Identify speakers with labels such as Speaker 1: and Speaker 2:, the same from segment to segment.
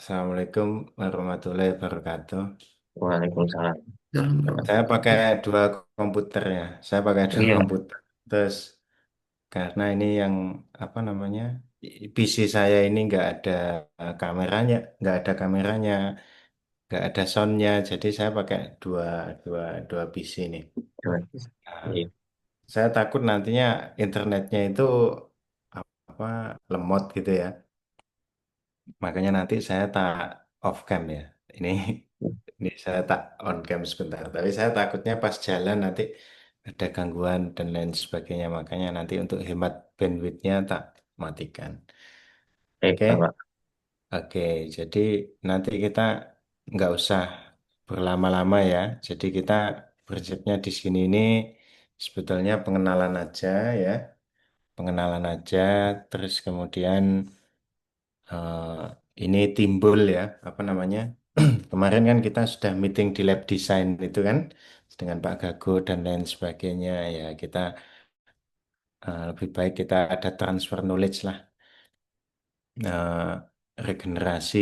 Speaker 1: Assalamualaikum warahmatullahi wabarakatuh.
Speaker 2: Waalaikumsalam. Dalam bro.
Speaker 1: Saya pakai dua komputer ya. Saya pakai dua
Speaker 2: Iya,
Speaker 1: komputer. Terus karena ini yang apa namanya PC saya ini kameranya, nggak ada kameranya, nggak ada soundnya. Jadi saya pakai dua dua dua PC ini.
Speaker 2: cuman.
Speaker 1: Nah,
Speaker 2: Iya,
Speaker 1: saya takut nantinya internetnya itu apa lemot gitu ya. Makanya nanti saya tak off cam ya. Ini ini saya tak on cam sebentar. Tapi saya takutnya pas jalan nanti ada gangguan dan lain sebagainya. Makanya nanti untuk hemat bandwidthnya tak matikan.
Speaker 2: baik
Speaker 1: Oke,
Speaker 2: Bapak.
Speaker 1: oke. Jadi nanti kita nggak usah berlama-lama ya. Jadi kita prinsipnya di sini ini sebetulnya pengenalan aja ya. Pengenalan aja. Terus kemudian eh, ini timbul ya, apa namanya? Kemarin kan kita sudah meeting di lab design itu kan dengan Pak Gago dan lain sebagainya ya kita lebih baik kita ada transfer knowledge lah. Regenerasi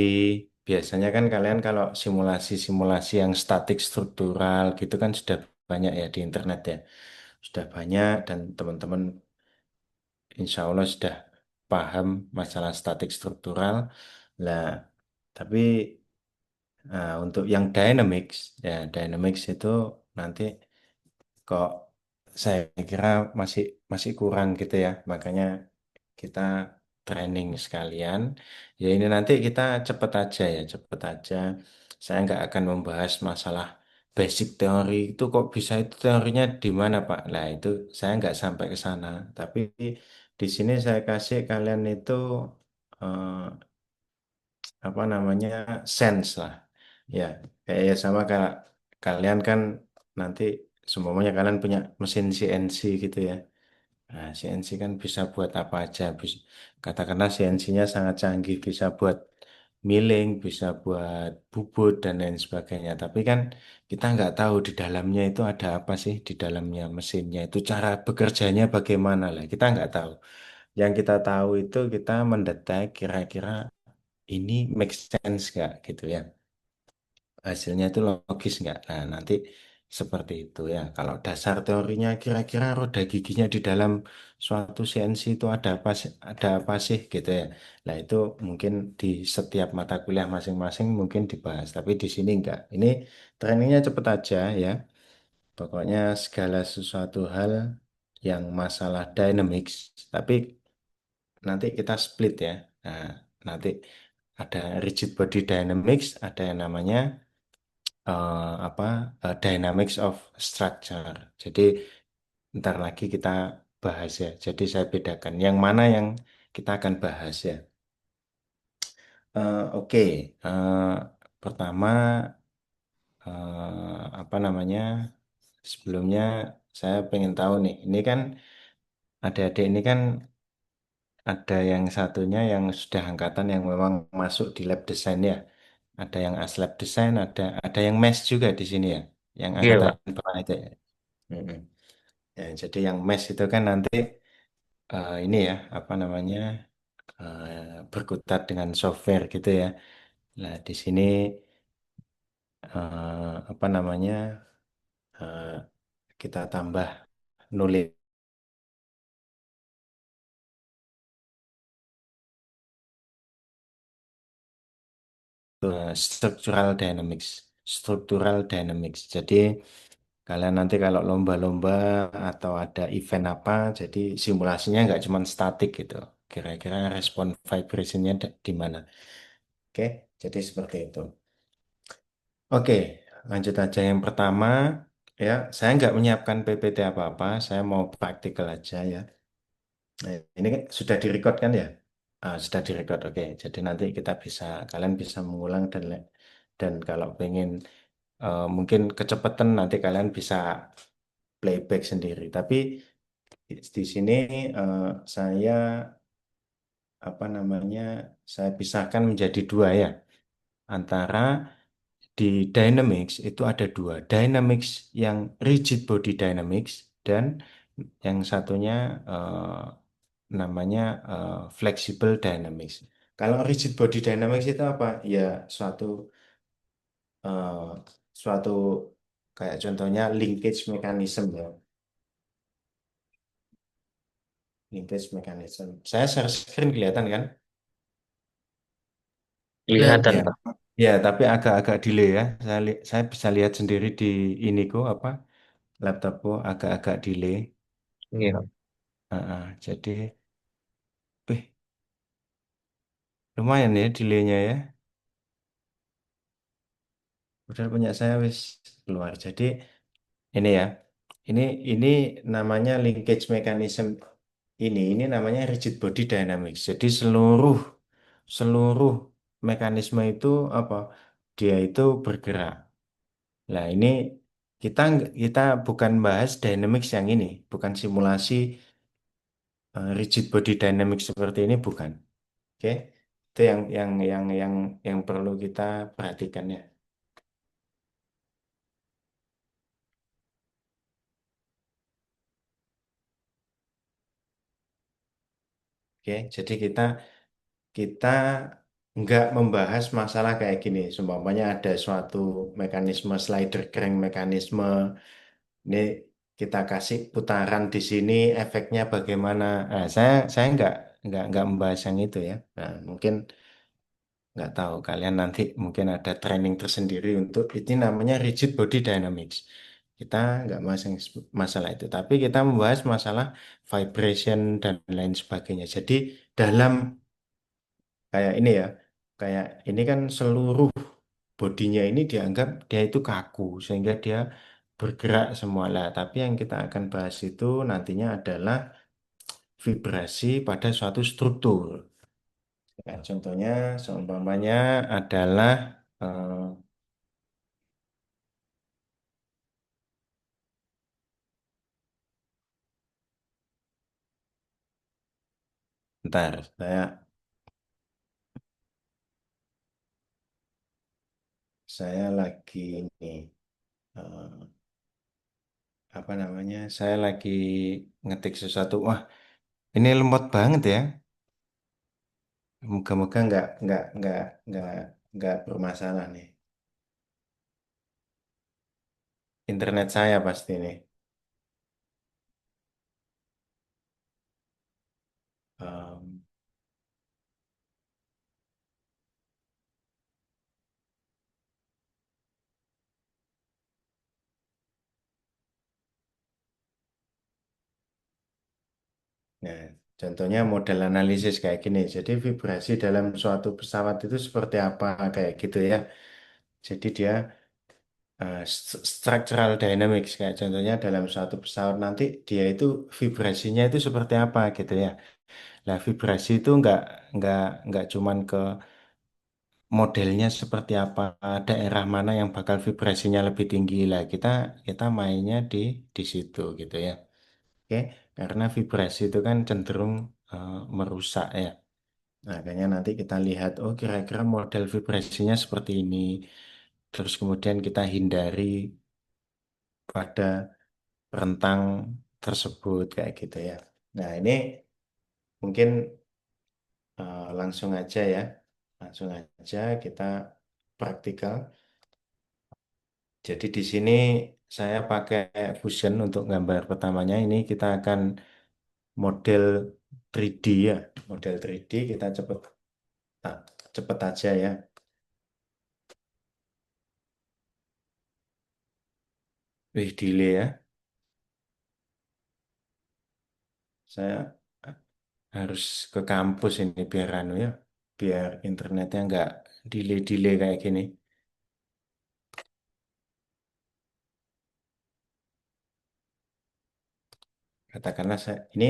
Speaker 1: biasanya kan kalian kalau simulasi-simulasi yang statik struktural gitu kan sudah banyak ya di internet ya. Sudah banyak dan teman-teman insya Allah sudah paham masalah statik struktural. Lah, tapi untuk yang dynamics, ya dynamics itu nanti kok saya kira masih masih kurang gitu ya. Makanya kita training sekalian. Ya ini nanti kita cepet aja ya, cepet aja. Saya nggak akan membahas masalah basic teori itu kok bisa itu teorinya di mana Pak. Nah itu saya nggak sampai ke sana. Tapi di sini saya kasih kalian itu eh, apa namanya sense lah. Ya, kayak ya sama kayak kalian kan nanti semuanya kalian punya mesin CNC gitu ya. Nah, CNC kan bisa buat apa aja. Katakanlah CNC-nya sangat canggih, bisa buat milling, bisa buat bubut dan lain sebagainya. Tapi kan kita nggak tahu di dalamnya itu ada apa sih di dalamnya mesinnya. Itu cara bekerjanya bagaimana lah. Kita nggak tahu. Yang kita tahu itu kita mendetek kira-kira ini make sense nggak gitu ya. Hasilnya itu logis nggak? Nah, nanti seperti itu ya. Kalau dasar teorinya kira-kira roda giginya di dalam suatu CNC itu ada apa sih gitu ya. Nah, itu mungkin di setiap mata kuliah masing-masing mungkin dibahas, tapi di sini enggak. Ini trainingnya cepet aja ya. Pokoknya segala sesuatu hal yang masalah dynamics, tapi nanti kita split ya. Nah, nanti ada rigid body dynamics, ada yang namanya apa dynamics of structure. Jadi ntar lagi kita bahas ya. Jadi saya bedakan yang mana yang kita akan bahas ya. Oke, pertama apa namanya? Sebelumnya saya pengen tahu nih. Ini kan adik-adik ini kan ada yang satunya yang sudah angkatan yang memang masuk di lab design ya. Ada yang aslab design, ada yang mes juga di sini ya. Yang
Speaker 2: Iya
Speaker 1: angkatan
Speaker 2: Pak.
Speaker 1: bawah itu ya. Mm-mm. Ya, jadi yang mes itu kan nanti ini ya apa namanya berkutat dengan software gitu ya. Nah di sini apa namanya eh, kita tambah nulis structural dynamics, structural dynamics. Jadi kalian nanti kalau lomba-lomba atau ada event apa, jadi simulasinya nggak cuma statik gitu. Kira-kira respon vibrationnya di mana? Oke, jadi seperti itu. Oke, lanjut aja yang pertama. Ya, saya nggak menyiapkan PPT apa-apa. Saya mau praktikal aja ya. Nah, ini kan sudah direcord kan ya? Sudah direcord. Oke, jadi nanti kalian bisa mengulang dan kalau pengen mungkin kecepatan nanti kalian bisa playback sendiri. Tapi di sini saya apa namanya? Saya pisahkan menjadi dua ya. Antara di dynamics itu ada dua, dynamics yang rigid body dynamics dan yang satunya namanya flexible dynamics. Kalau rigid body dynamics itu apa? Ya suatu eh, suatu kayak contohnya linkage mechanism ya. Linkage mechanism. Saya share screen kelihatan kan?
Speaker 2: Kelihatan,
Speaker 1: Ya.
Speaker 2: Pak.
Speaker 1: Ya, tapi agak-agak delay ya. Saya bisa lihat sendiri di iniku apa laptopku agak-agak delay.
Speaker 2: Iya, Pak.
Speaker 1: Jadi, lumayan ya delaynya ya. Padahal punya saya wis keluar. Jadi ini ya, ini ini namanya linkage mechanism ini namanya rigid body dynamics. Jadi seluruh seluruh mekanisme itu apa? Dia itu bergerak. Nah ini kita bukan bahas dynamics yang ini, bukan simulasi rigid body dynamics seperti ini bukan. Oke, itu yang perlu kita perhatikan ya. Oke, jadi kita nggak membahas masalah kayak gini. Seumpamanya ada suatu mekanisme slider crank mekanisme. Ini kita kasih putaran di sini, efeknya bagaimana? Nah, saya nggak membahas yang itu ya. Nah, mungkin nggak tahu kalian nanti mungkin ada training tersendiri untuk ini namanya rigid body dynamics. Kita nggak bahas yang masalah itu, tapi kita membahas masalah vibration dan lain sebagainya. Jadi dalam kayak ini ya, kayak ini kan seluruh bodinya ini dianggap dia itu kaku sehingga dia bergerak semua lah. Tapi yang kita akan bahas itu nantinya adalah vibrasi pada suatu struktur. Ya, contohnya seumpamanya adalah bentar, saya lagi ini eh, apa namanya? Saya lagi ngetik sesuatu. Wah, ini lemot banget ya. Moga-moga nggak nggak bermasalah nih. Internet saya pasti nih. Em, Nah, contohnya model analisis kayak gini. Jadi vibrasi dalam suatu pesawat itu seperti apa kayak gitu ya. Jadi dia structural dynamics kayak contohnya dalam suatu pesawat nanti dia itu vibrasinya itu seperti apa gitu ya. Nah, vibrasi itu nggak nggak cuman ke modelnya seperti apa, daerah mana yang bakal vibrasinya lebih tinggi lah. Kita mainnya di situ gitu ya. Oke, karena vibrasi itu kan cenderung merusak ya. Nah, kayaknya nanti kita lihat, oh kira-kira model vibrasinya seperti ini. Terus kemudian kita hindari pada rentang tersebut kayak gitu ya. Nah, ini mungkin langsung aja ya. Langsung aja kita praktikal. Jadi di sini saya pakai Fusion untuk gambar pertamanya. Ini kita akan model 3D ya. Model 3D kita ah, cepet aja ya. Wih, delay ya. Saya harus ke kampus ini biar anu ya, biar internetnya nggak delay-delay kayak gini. Katakanlah ini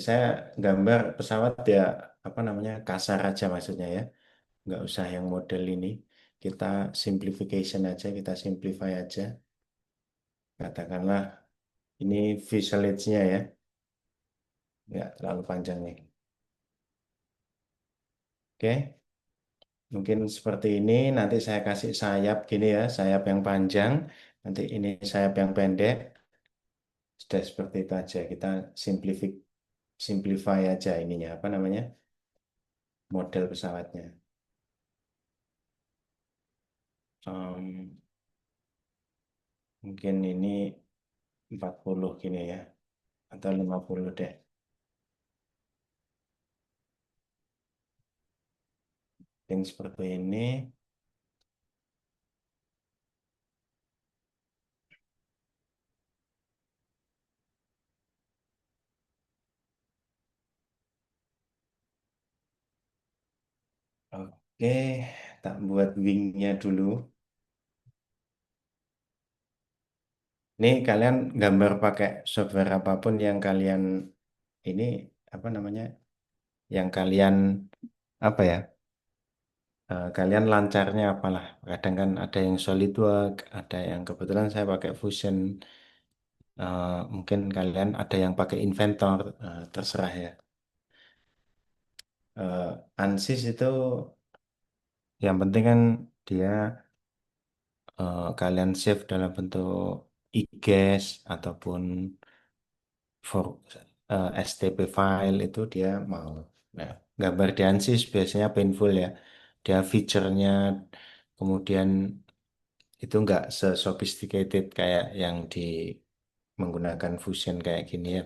Speaker 1: saya gambar pesawat ya apa namanya kasar aja maksudnya ya, nggak usah yang model ini. Kita simplification aja, kita simplify aja. Katakanlah ini visual nya ya, nggak terlalu panjang nih. Oke, mungkin seperti ini. Nanti saya kasih sayap gini ya, sayap yang panjang. Nanti ini sayap yang pendek. Sudah seperti itu aja. Kita simplify aja ininya apa namanya model pesawatnya. Em, Mungkin ini 40 gini ya, atau 50 deh. Mungkin seperti ini. Oke, tak buat wingnya dulu. Ini kalian gambar pakai software apapun yang kalian ini apa namanya? Yang kalian apa ya? Kalian lancarnya apalah. Kadang kan ada yang SolidWorks, ada yang kebetulan saya pakai Fusion. Mungkin kalian ada yang pakai Inventor, terserah ya. ANSYS itu yang penting kan dia kalian save dalam bentuk IGES ataupun for STP file itu dia mau. Nah, gambar di ANSYS biasanya painful ya. Dia fiturnya kemudian itu nggak se-sophisticated kayak yang di menggunakan Fusion kayak gini ya.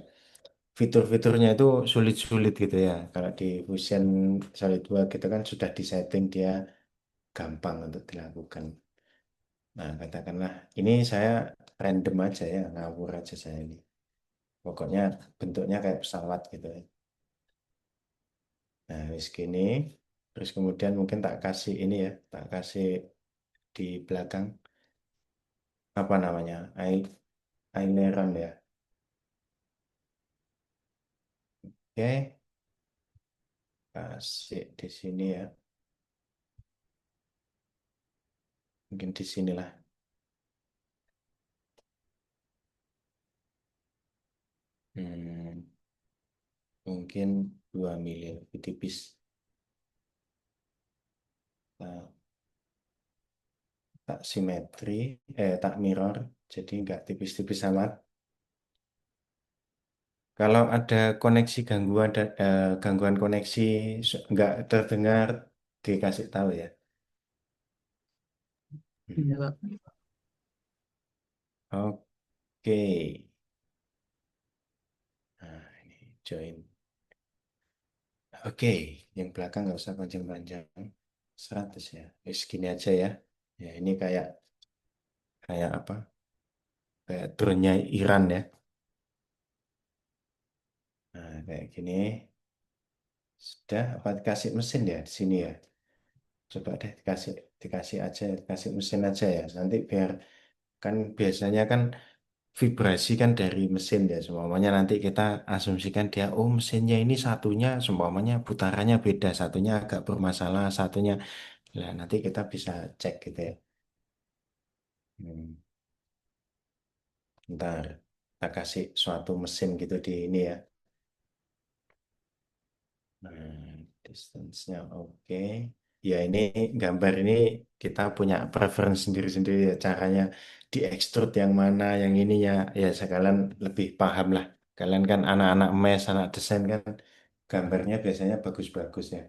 Speaker 1: Fitur-fiturnya itu sulit-sulit gitu ya. Kalau di Fusion SolidWorks itu kan sudah disetting dia gampang untuk dilakukan. Nah, katakanlah ini saya random aja ya, ngawur aja saya ini. Pokoknya bentuknya kayak pesawat gitu ya. Nah, wis gini. Terus kemudian mungkin tak kasih ini ya, tak kasih di belakang apa namanya? Aileron ya. Oke, kasih di sini ya. Mungkin di sinilah. Hmm, mungkin 2 mili lebih tipis. Nah, tak simetri, tak mirror. Jadi nggak tipis-tipis amat. Kalau ada koneksi gangguan gangguan koneksi nggak terdengar dikasih tahu ya. Hmm.
Speaker 2: Iya, Kak.
Speaker 1: Oke. Nah, ini join. Oke, yang belakang nggak usah panjang-panjang. 100 ya. Wis gini aja ya. Ya ini kayak kayak apa? Kayak drone-nya Iran ya. Nah, kayak gini. Sudah apa dikasih mesin ya di sini ya. Coba deh dikasih dikasih aja, dikasih mesin aja ya. Nanti biar kan biasanya kan vibrasi kan dari mesin ya. Semuanya nanti kita asumsikan dia, oh mesinnya ini satunya, semuanya putarannya beda, satunya agak bermasalah, satunya. Nah, nanti kita bisa cek gitu ya. Hmm, Ntar kita kasih suatu mesin gitu di ini ya. Nah, distance-nya oke. Ya ini gambar ini kita punya preference sendiri-sendiri ya. Caranya diekstrut yang mana, yang ini ya. Ya sekalian lebih paham lah. Kalian kan anak-anak mes, anak desain kan gambarnya biasanya bagus-bagus ya.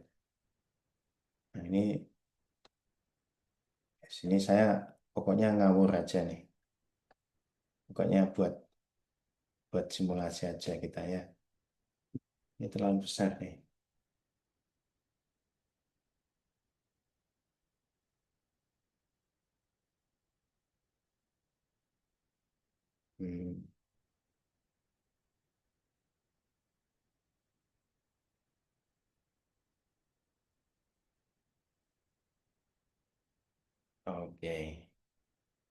Speaker 1: Nah ini sini saya pokoknya ngawur aja nih. Pokoknya buat buat simulasi aja kita ya. Ini terlalu besar nih. Hmm, oke,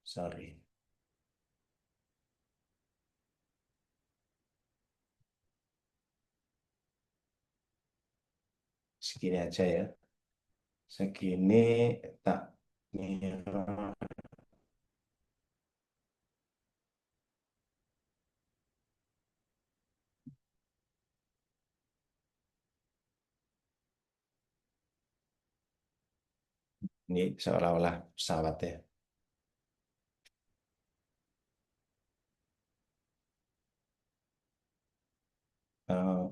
Speaker 1: sorry. Segini aja ya. Segini tak mirror. Ini seolah-olah pesawat ya.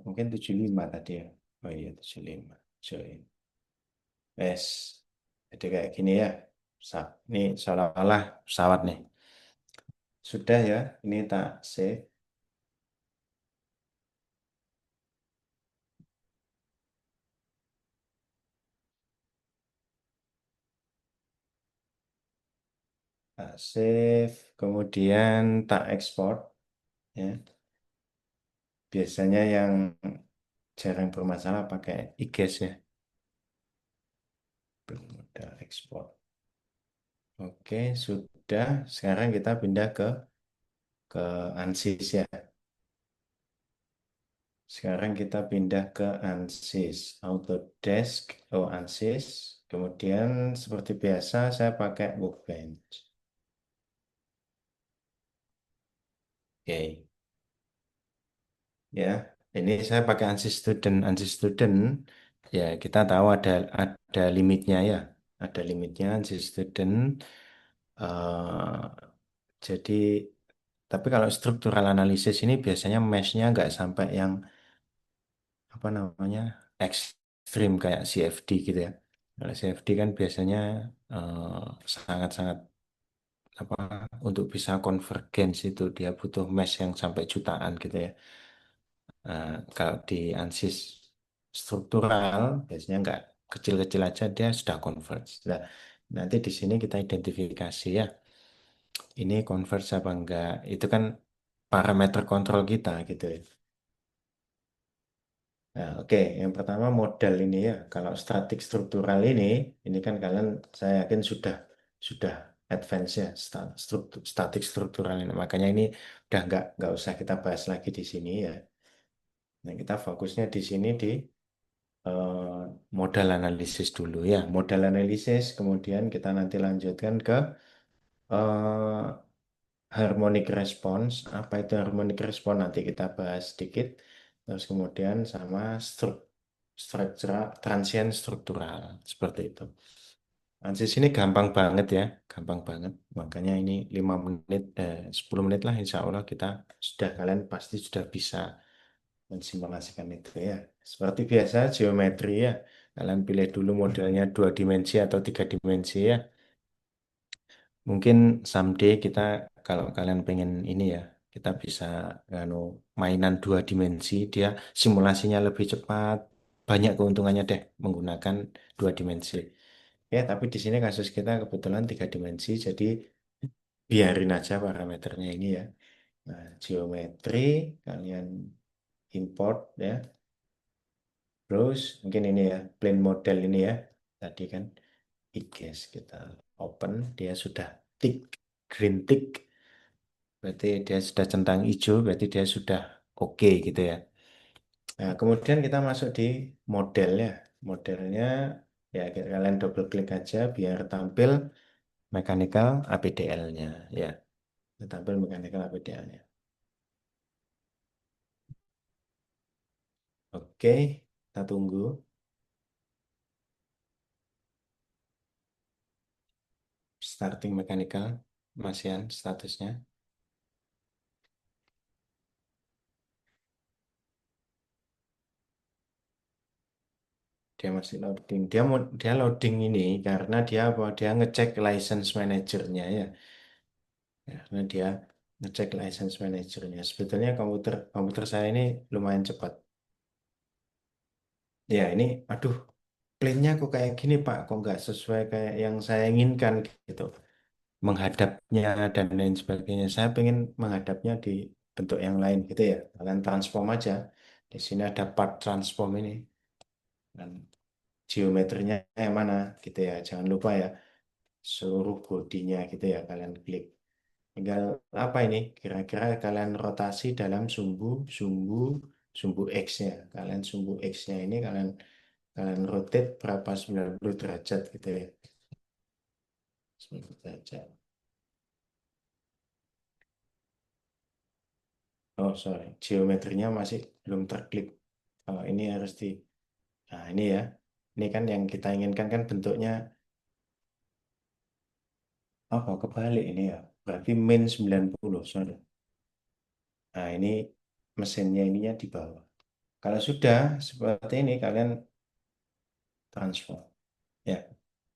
Speaker 1: Mungkin 75 tadi ya. Oh iya 75. Join. Wes. Jadi kayak gini ya. Ini seolah-olah pesawat nih. Sudah ya, ini tak save. Tak save, kemudian tak ekspor. Ya. Biasanya yang jarang bermasalah pakai IGES ya. Bermodal ekspor. Oke, sudah. Sekarang kita pindah ke ANSYS ya. Sekarang kita pindah ke ANSYS. Autodesk, oh ANSYS. Kemudian seperti biasa saya pakai Workbench. Oke, ya. Ini saya pakai ANSYS Student. ANSYS Student, ya kita tahu ada limitnya ya. Ada limitnya ANSYS Student. eh jadi, tapi kalau struktural analisis ini biasanya mesh-nya nggak sampai yang apa namanya ekstrim kayak CFD gitu ya. Kalau CFD kan biasanya sangat-sangat apa untuk bisa convergence itu dia butuh mesh yang sampai jutaan gitu ya. Kalau di ANSYS struktural biasanya nggak kecil-kecil aja dia sudah converge. Nah, nanti di sini kita identifikasi ya, ini converge apa enggak. Itu kan parameter kontrol kita gitu ya. Nah, oke, yang pertama modal ini ya. Kalau statik struktural ini kan kalian saya yakin sudah advance ya statik struktural ini. Makanya ini udah nggak usah kita bahas lagi di sini ya. Nah, kita fokusnya di sini di eh, modal analisis dulu ya. Modal analisis, kemudian kita nanti lanjutkan ke eh, harmonic response. Apa itu harmonic response? Nanti kita bahas sedikit. Terus kemudian sama struktural, transient struktural. Seperti itu. Ansis ini gampang banget ya. Gampang banget. Makanya ini 5 menit, 10 menit lah insya Allah kita kalian pasti sudah bisa mensimulasikan itu ya. Seperti biasa geometri ya. Kalian pilih dulu modelnya 2 dimensi atau 3 dimensi ya. Mungkin someday kita kalau kalian pengen ini ya, kita bisa nganu mainan 2 dimensi, dia simulasinya lebih cepat, banyak keuntungannya deh menggunakan 2 dimensi. Ya, tapi di sini kasus kita kebetulan 3 dimensi, jadi biarin aja parameternya ini ya. Nah, geometri kalian import ya. Terus mungkin ini ya, plane model ini ya. Tadi kan IGES kita open, dia sudah tick, green tick. Berarti dia sudah centang hijau, berarti dia sudah oke gitu ya. Nah, kemudian kita masuk di modelnya. Modelnya ya kalian double klik aja biar tampil mechanical APDL-nya ya. Tampil mechanical APDL-nya. Oke, kita tunggu. Starting mechanical, Masian statusnya. Dia masih loading. Dia loading ini karena dia apa? Dia ngecek license manajernya ya. Ya, karena dia ngecek license manajernya. Sebetulnya komputer komputer saya ini lumayan cepat. Ya ini, aduh, plannya kok kayak gini Pak, kok nggak sesuai kayak yang saya inginkan gitu. Menghadapnya dan lain sebagainya. Saya pengen menghadapnya di bentuk yang lain gitu ya. Kalian transform aja. Di sini ada part transform ini. Dan geometrinya yang mana gitu ya. Jangan lupa ya, seluruh bodinya gitu ya kalian klik. Tinggal apa ini? Kira-kira kalian rotasi dalam sumbu sumbu X-nya. Kalian sumbu X-nya ini kalian kalian rotate berapa 90 derajat gitu ya. 90 derajat. Oh, sorry. Geometrinya masih belum terklik. Oh, ini harus di Nah, ini ya. Ini kan yang kita inginkan kan bentuknya apa? Kebalik ini ya. Berarti min 90, sorry. Nah, ini mesinnya ininya di bawah. Kalau sudah seperti ini kalian transfer. ya.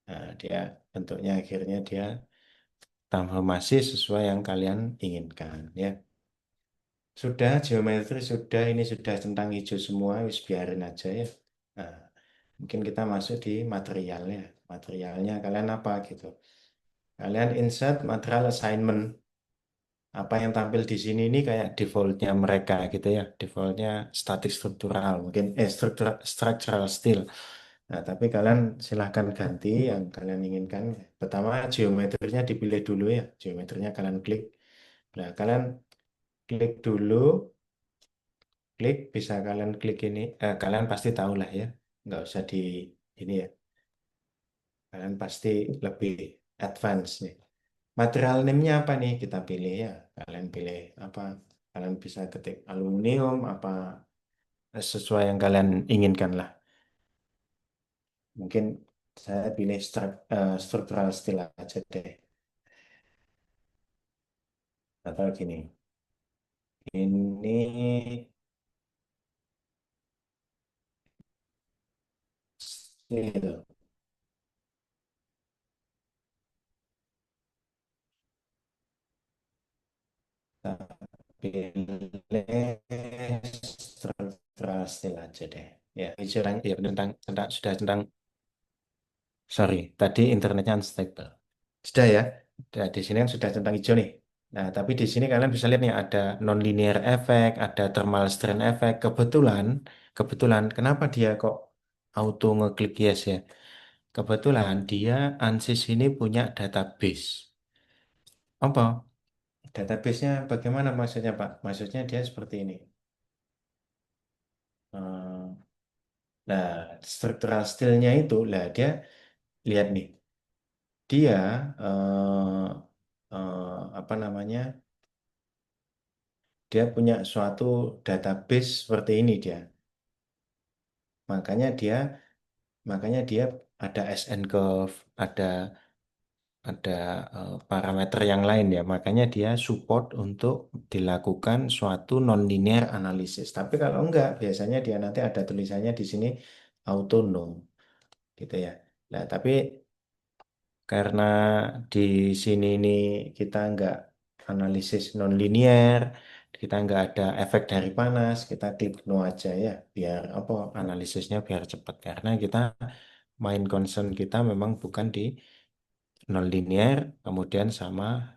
Speaker 1: Nah, dia bentuknya akhirnya dia transformasi sesuai yang kalian inginkan, ya. Sudah geometri, sudah ini sudah centang hijau semua, wis biarin aja ya. Nah, mungkin kita masuk di materialnya. Materialnya kalian apa gitu? Kalian insert material assignment. Apa yang tampil di sini ini kayak defaultnya mereka gitu ya. Defaultnya statik struktural, mungkin structural steel. Nah, tapi kalian silahkan ganti yang kalian inginkan. Pertama, geometrinya dipilih dulu ya. Geometrinya kalian klik. Nah, kalian klik dulu, klik, bisa kalian klik ini. Kalian pasti tahu lah ya. Nggak usah di ini ya. Kalian pasti lebih advance nih. Material name-nya apa nih? Kita pilih ya. Kalian pilih apa? Kalian bisa ketik aluminium, apa sesuai yang kalian inginkan lah. Mungkin saya pilih structural steel aja deh. Atau gini, ini steel. Kita pilih structural steel aja deh. Ya, bicara ya sudah tentang. Sorry, tadi internetnya unstable. Sudah ya. Nah, di sini kan sudah centang hijau nih. Nah, tapi di sini kalian bisa lihat nih ada nonlinear effect, ada thermal strain effect. Kebetulan, kenapa dia kok auto ngeklik yes ya? Kebetulan dia ANSYS ini punya database. Apa? Database-nya bagaimana maksudnya, Pak? Maksudnya dia seperti ini. Eh, Nah, struktural steel-nya itu, lah dia lihat nih, dia apa namanya? Dia punya suatu database seperti ini dia. Makanya dia makanya dia ada SN curve, ada parameter yang lain ya. Makanya dia support untuk dilakukan suatu nonlinear analysis. Tapi kalau enggak, biasanya dia nanti ada tulisannya di sini autonom gitu ya. Nah, tapi karena di sini ini kita nggak analisis nonlinear, kita nggak ada efek dari panas, kita klik no aja ya, biar apa analisisnya biar cepat. Karena kita main concern kita memang bukan di nonlinear, kemudian sama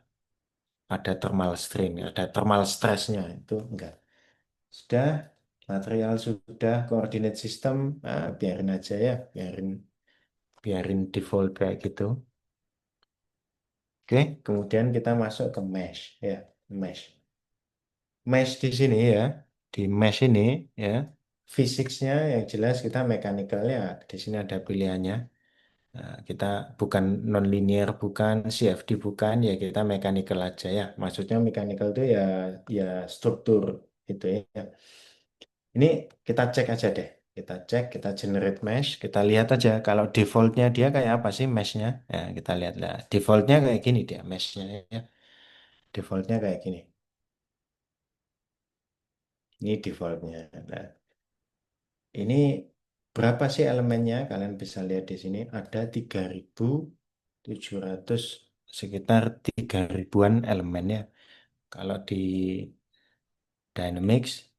Speaker 1: ada thermal strain, ada thermal stressnya itu enggak. Sudah, material sudah, coordinate system, biarin aja ya, biarin biarin default kayak gitu. Oke, kemudian kita masuk ke mesh ya, mesh. Mesh di sini ya, di mesh ini ya, fisiknya yang jelas kita mechanical-nya di sini ada pilihannya. Nah, kita bukan nonlinear, bukan CFD, bukan ya kita mechanical aja ya. Maksudnya mechanical itu ya struktur itu ya. Ini kita cek aja deh. Kita cek, kita generate mesh, kita lihat aja kalau defaultnya dia kayak apa sih meshnya. Ya, kita lihat lah. Defaultnya kayak gini dia meshnya ya. Defaultnya kayak gini. Ini defaultnya. Nah, ini berapa sih elemennya? Kalian bisa lihat di sini ada 3.700 sekitar 3.000-an elemennya. Kalau di Dynamics,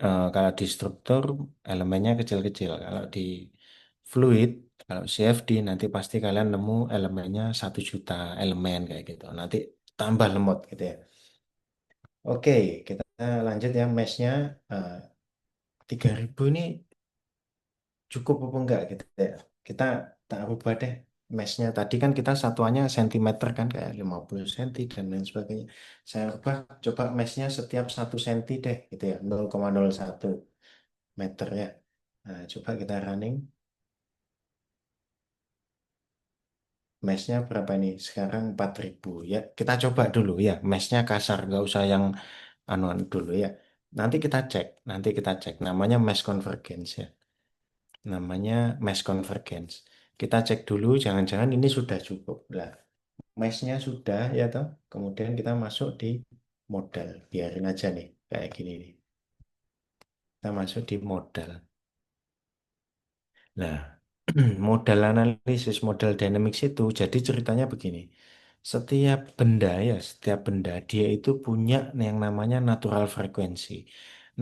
Speaker 1: kalau di struktur elemennya kecil-kecil. Kalau di Fluid, kalau CFD nanti pasti kalian nemu elemennya 1 juta elemen kayak gitu. Nanti tambah lemot gitu ya. Oke, kita lanjut ya meshnya. eh, 3.000 ini cukup apa enggak gitu ya. Kita tak rubah deh meshnya. Tadi kan kita satuannya sentimeter kan kayak 50 cm dan lain sebagainya. Saya rubah coba meshnya setiap 1 cm deh gitu ya 0,01 meter ya. Nah, coba kita running. Meshnya berapa ini? Sekarang 4.000 ya. Kita coba dulu ya. Meshnya kasar, nggak usah yang anuan dulu ya. Nanti kita cek. Namanya mesh convergence ya. Namanya mesh convergence. Kita cek dulu, jangan-jangan ini sudah cukup. Lah, meshnya sudah ya toh. Kemudian kita masuk di modal. Biarin aja nih, kayak gini nih. Kita masuk di modal. Nah, modal analisis, modal dynamics itu, jadi ceritanya begini. Setiap benda ya, setiap benda dia itu punya yang namanya natural frekuensi.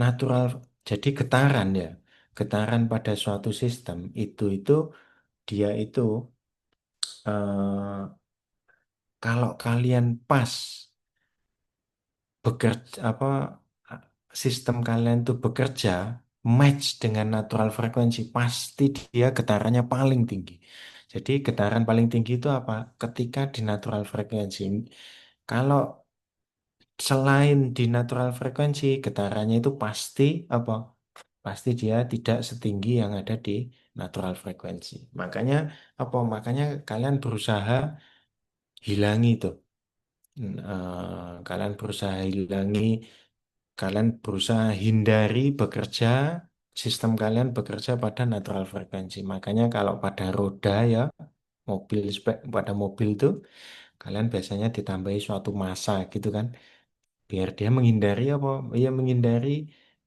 Speaker 1: Natural, jadi getaran ya, getaran pada suatu sistem itu dia itu kalau kalian pas bekerja apa sistem kalian itu bekerja match dengan natural frekuensi pasti dia getarannya paling tinggi. Jadi getaran paling tinggi itu apa? Ketika di natural frekuensi. Kalau selain di natural frekuensi getarannya itu pasti apa? Pasti dia tidak setinggi yang ada di natural frekuensi. Makanya apa? Makanya kalian berusaha hilangi itu. Kalian berusaha hilangi, kalian berusaha hindari bekerja, sistem kalian bekerja pada natural frekuensi. Makanya kalau pada roda ya, mobil pada mobil itu, kalian biasanya ditambahi suatu massa gitu kan, biar dia menghindari apa? Ya menghindari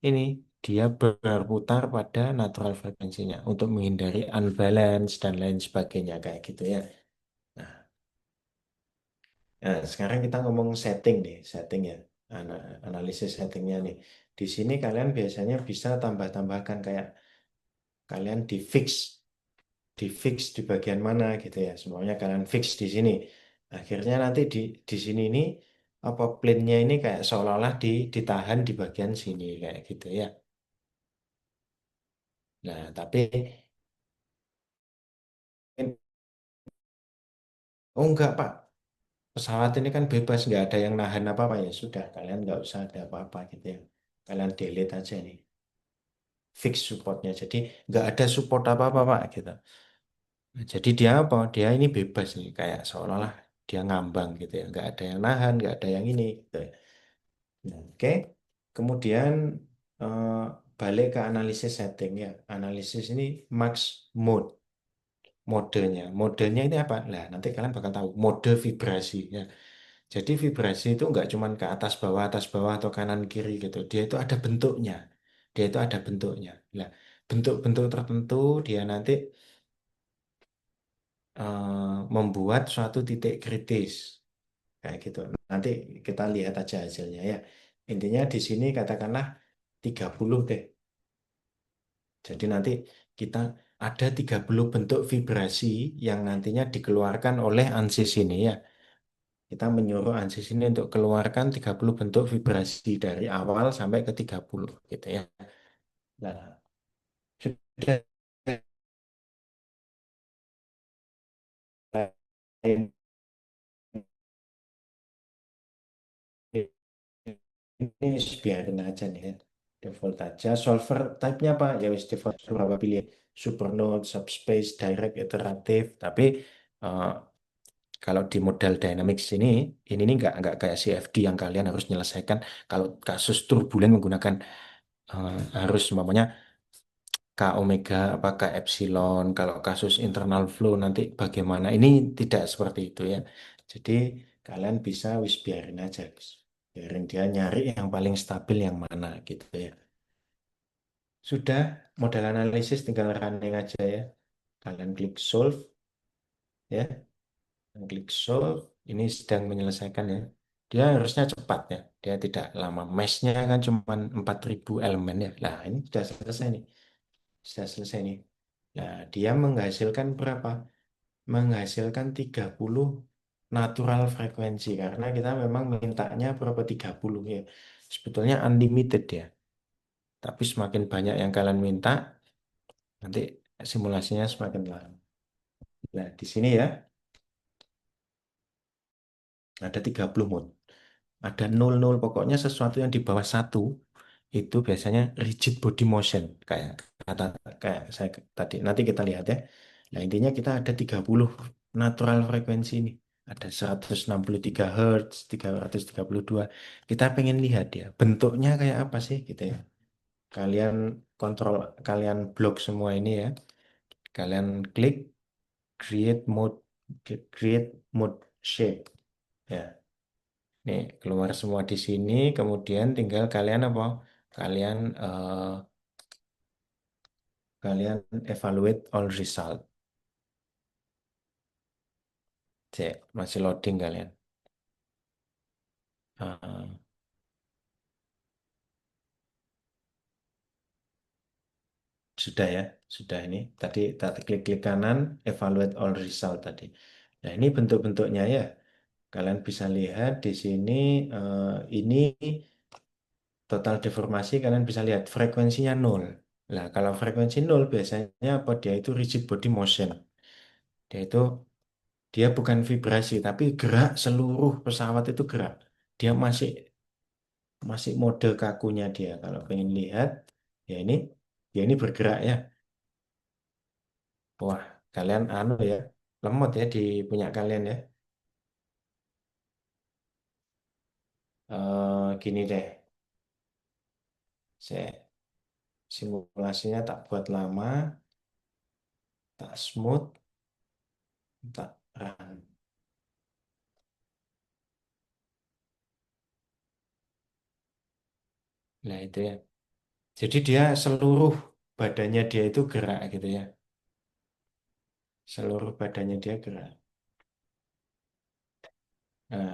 Speaker 1: ini, dia berputar pada natural frekuensinya untuk menghindari unbalance dan lain sebagainya kayak gitu ya. Nah, nah, sekarang kita ngomong setting nih, setting ya, analisis settingnya nih. Di sini kalian biasanya bisa tambah-tambahkan kayak kalian di fix di bagian mana gitu ya. Semuanya kalian fix di sini. Akhirnya nanti di sini ini apa plane-nya ini kayak seolah-olah ditahan di bagian sini kayak gitu ya. Nah, tapi oh enggak Pak, pesawat ini kan bebas nggak ada yang nahan apa-apa ya sudah kalian nggak usah ada apa-apa gitu ya. Kalian delete aja nih. Fix supportnya. Jadi nggak ada support apa-apa Pak gitu. Nah, jadi dia apa? Dia ini bebas nih, kayak seolah-olah dia ngambang gitu ya. Nggak ada yang nahan, nggak ada yang ini. Gitu ya. Nah, oke. Kemudian eh, balik ke analisis setting ya. Analisis ini max mode, modenya. Modenya ini apa? Nah, nanti kalian bakal tahu mode vibrasi ya. Jadi vibrasi itu nggak cuman ke atas bawah atau kanan kiri gitu. Dia itu ada bentuknya. Dia itu ada bentuknya. Nah, bentuk-bentuk tertentu dia nanti membuat suatu titik kritis kayak gitu. Nanti kita lihat aja hasilnya ya. Intinya di sini katakanlah 30 deh. Jadi nanti kita ada 30 bentuk vibrasi yang nantinya dikeluarkan oleh ANSYS ini ya. Kita menyuruh ANSYS ini untuk keluarkan 30 bentuk vibrasi dari awal sampai ke 30 gitu ya. Nah, sudah ini biarin aja nih ya. Default aja. Solver type-nya apa? Ya wis default berapa pilih. Supernode, subspace, direct, iteratif. Tapi eh, kalau di model Dynamics ini nih nggak kayak CFD yang kalian harus menyelesaikan. Kalau kasus turbulen menggunakan harus umpamanya K omega apa K epsilon. Kalau kasus internal flow nanti bagaimana? Ini tidak seperti itu ya. Jadi kalian bisa wis biarin aja. Wis. Biarin dia nyari yang paling stabil yang mana gitu ya. Sudah, model analisis tinggal running aja ya. Kalian klik solve ya. Kalian klik solve. Ini sedang menyelesaikan ya. Dia harusnya cepat ya. Dia tidak lama. Mesh-nya kan cuma 4.000 elemen ya. Nah, ini sudah selesai nih. Sudah selesai nih. Nah, dia menghasilkan berapa? Menghasilkan 30 natural frekuensi. Karena kita memang mintanya berapa 30 ya. Sebetulnya unlimited ya. Tapi semakin banyak yang kalian minta, nanti simulasinya semakin lama. Nah, di sini ya, ada 30 mode. Ada 00, pokoknya sesuatu yang di bawah satu itu biasanya rigid body motion. Kayak kata kayak saya tadi. Nanti kita lihat ya. Nah, intinya kita ada 30 natural frekuensi ini. Ada 163 Hz, 332. Kita pengen lihat ya, bentuknya kayak apa sih gitu ya. Kalian kontrol, kalian blok semua ini ya. Kalian klik create mode, create mode shape ya. Nih keluar semua di sini, kemudian tinggal kalian apa? Kalian kalian evaluate all result. Cek, masih loading kalian. Ah, sudah ya, sudah ini. Tadi tadi klik-klik kanan, evaluate all result tadi. Nah, ini bentuk-bentuknya ya. Kalian bisa lihat di sini ini total deformasi kalian bisa lihat frekuensinya nol. Nah, kalau frekuensi nol biasanya apa? Dia itu rigid body motion. Dia itu dia bukan vibrasi tapi gerak seluruh pesawat itu gerak. Dia masih masih mode kakunya dia. Kalau pengen lihat ya ini bergerak ya. Wah, kalian anu ya, lemot ya di punya kalian ya. Gini deh, saya simulasinya tak buat lama, tak smooth, tak run. Nah itu ya. Jadi dia seluruh badannya dia itu gerak gitu ya. Seluruh badannya dia gerak. Nah,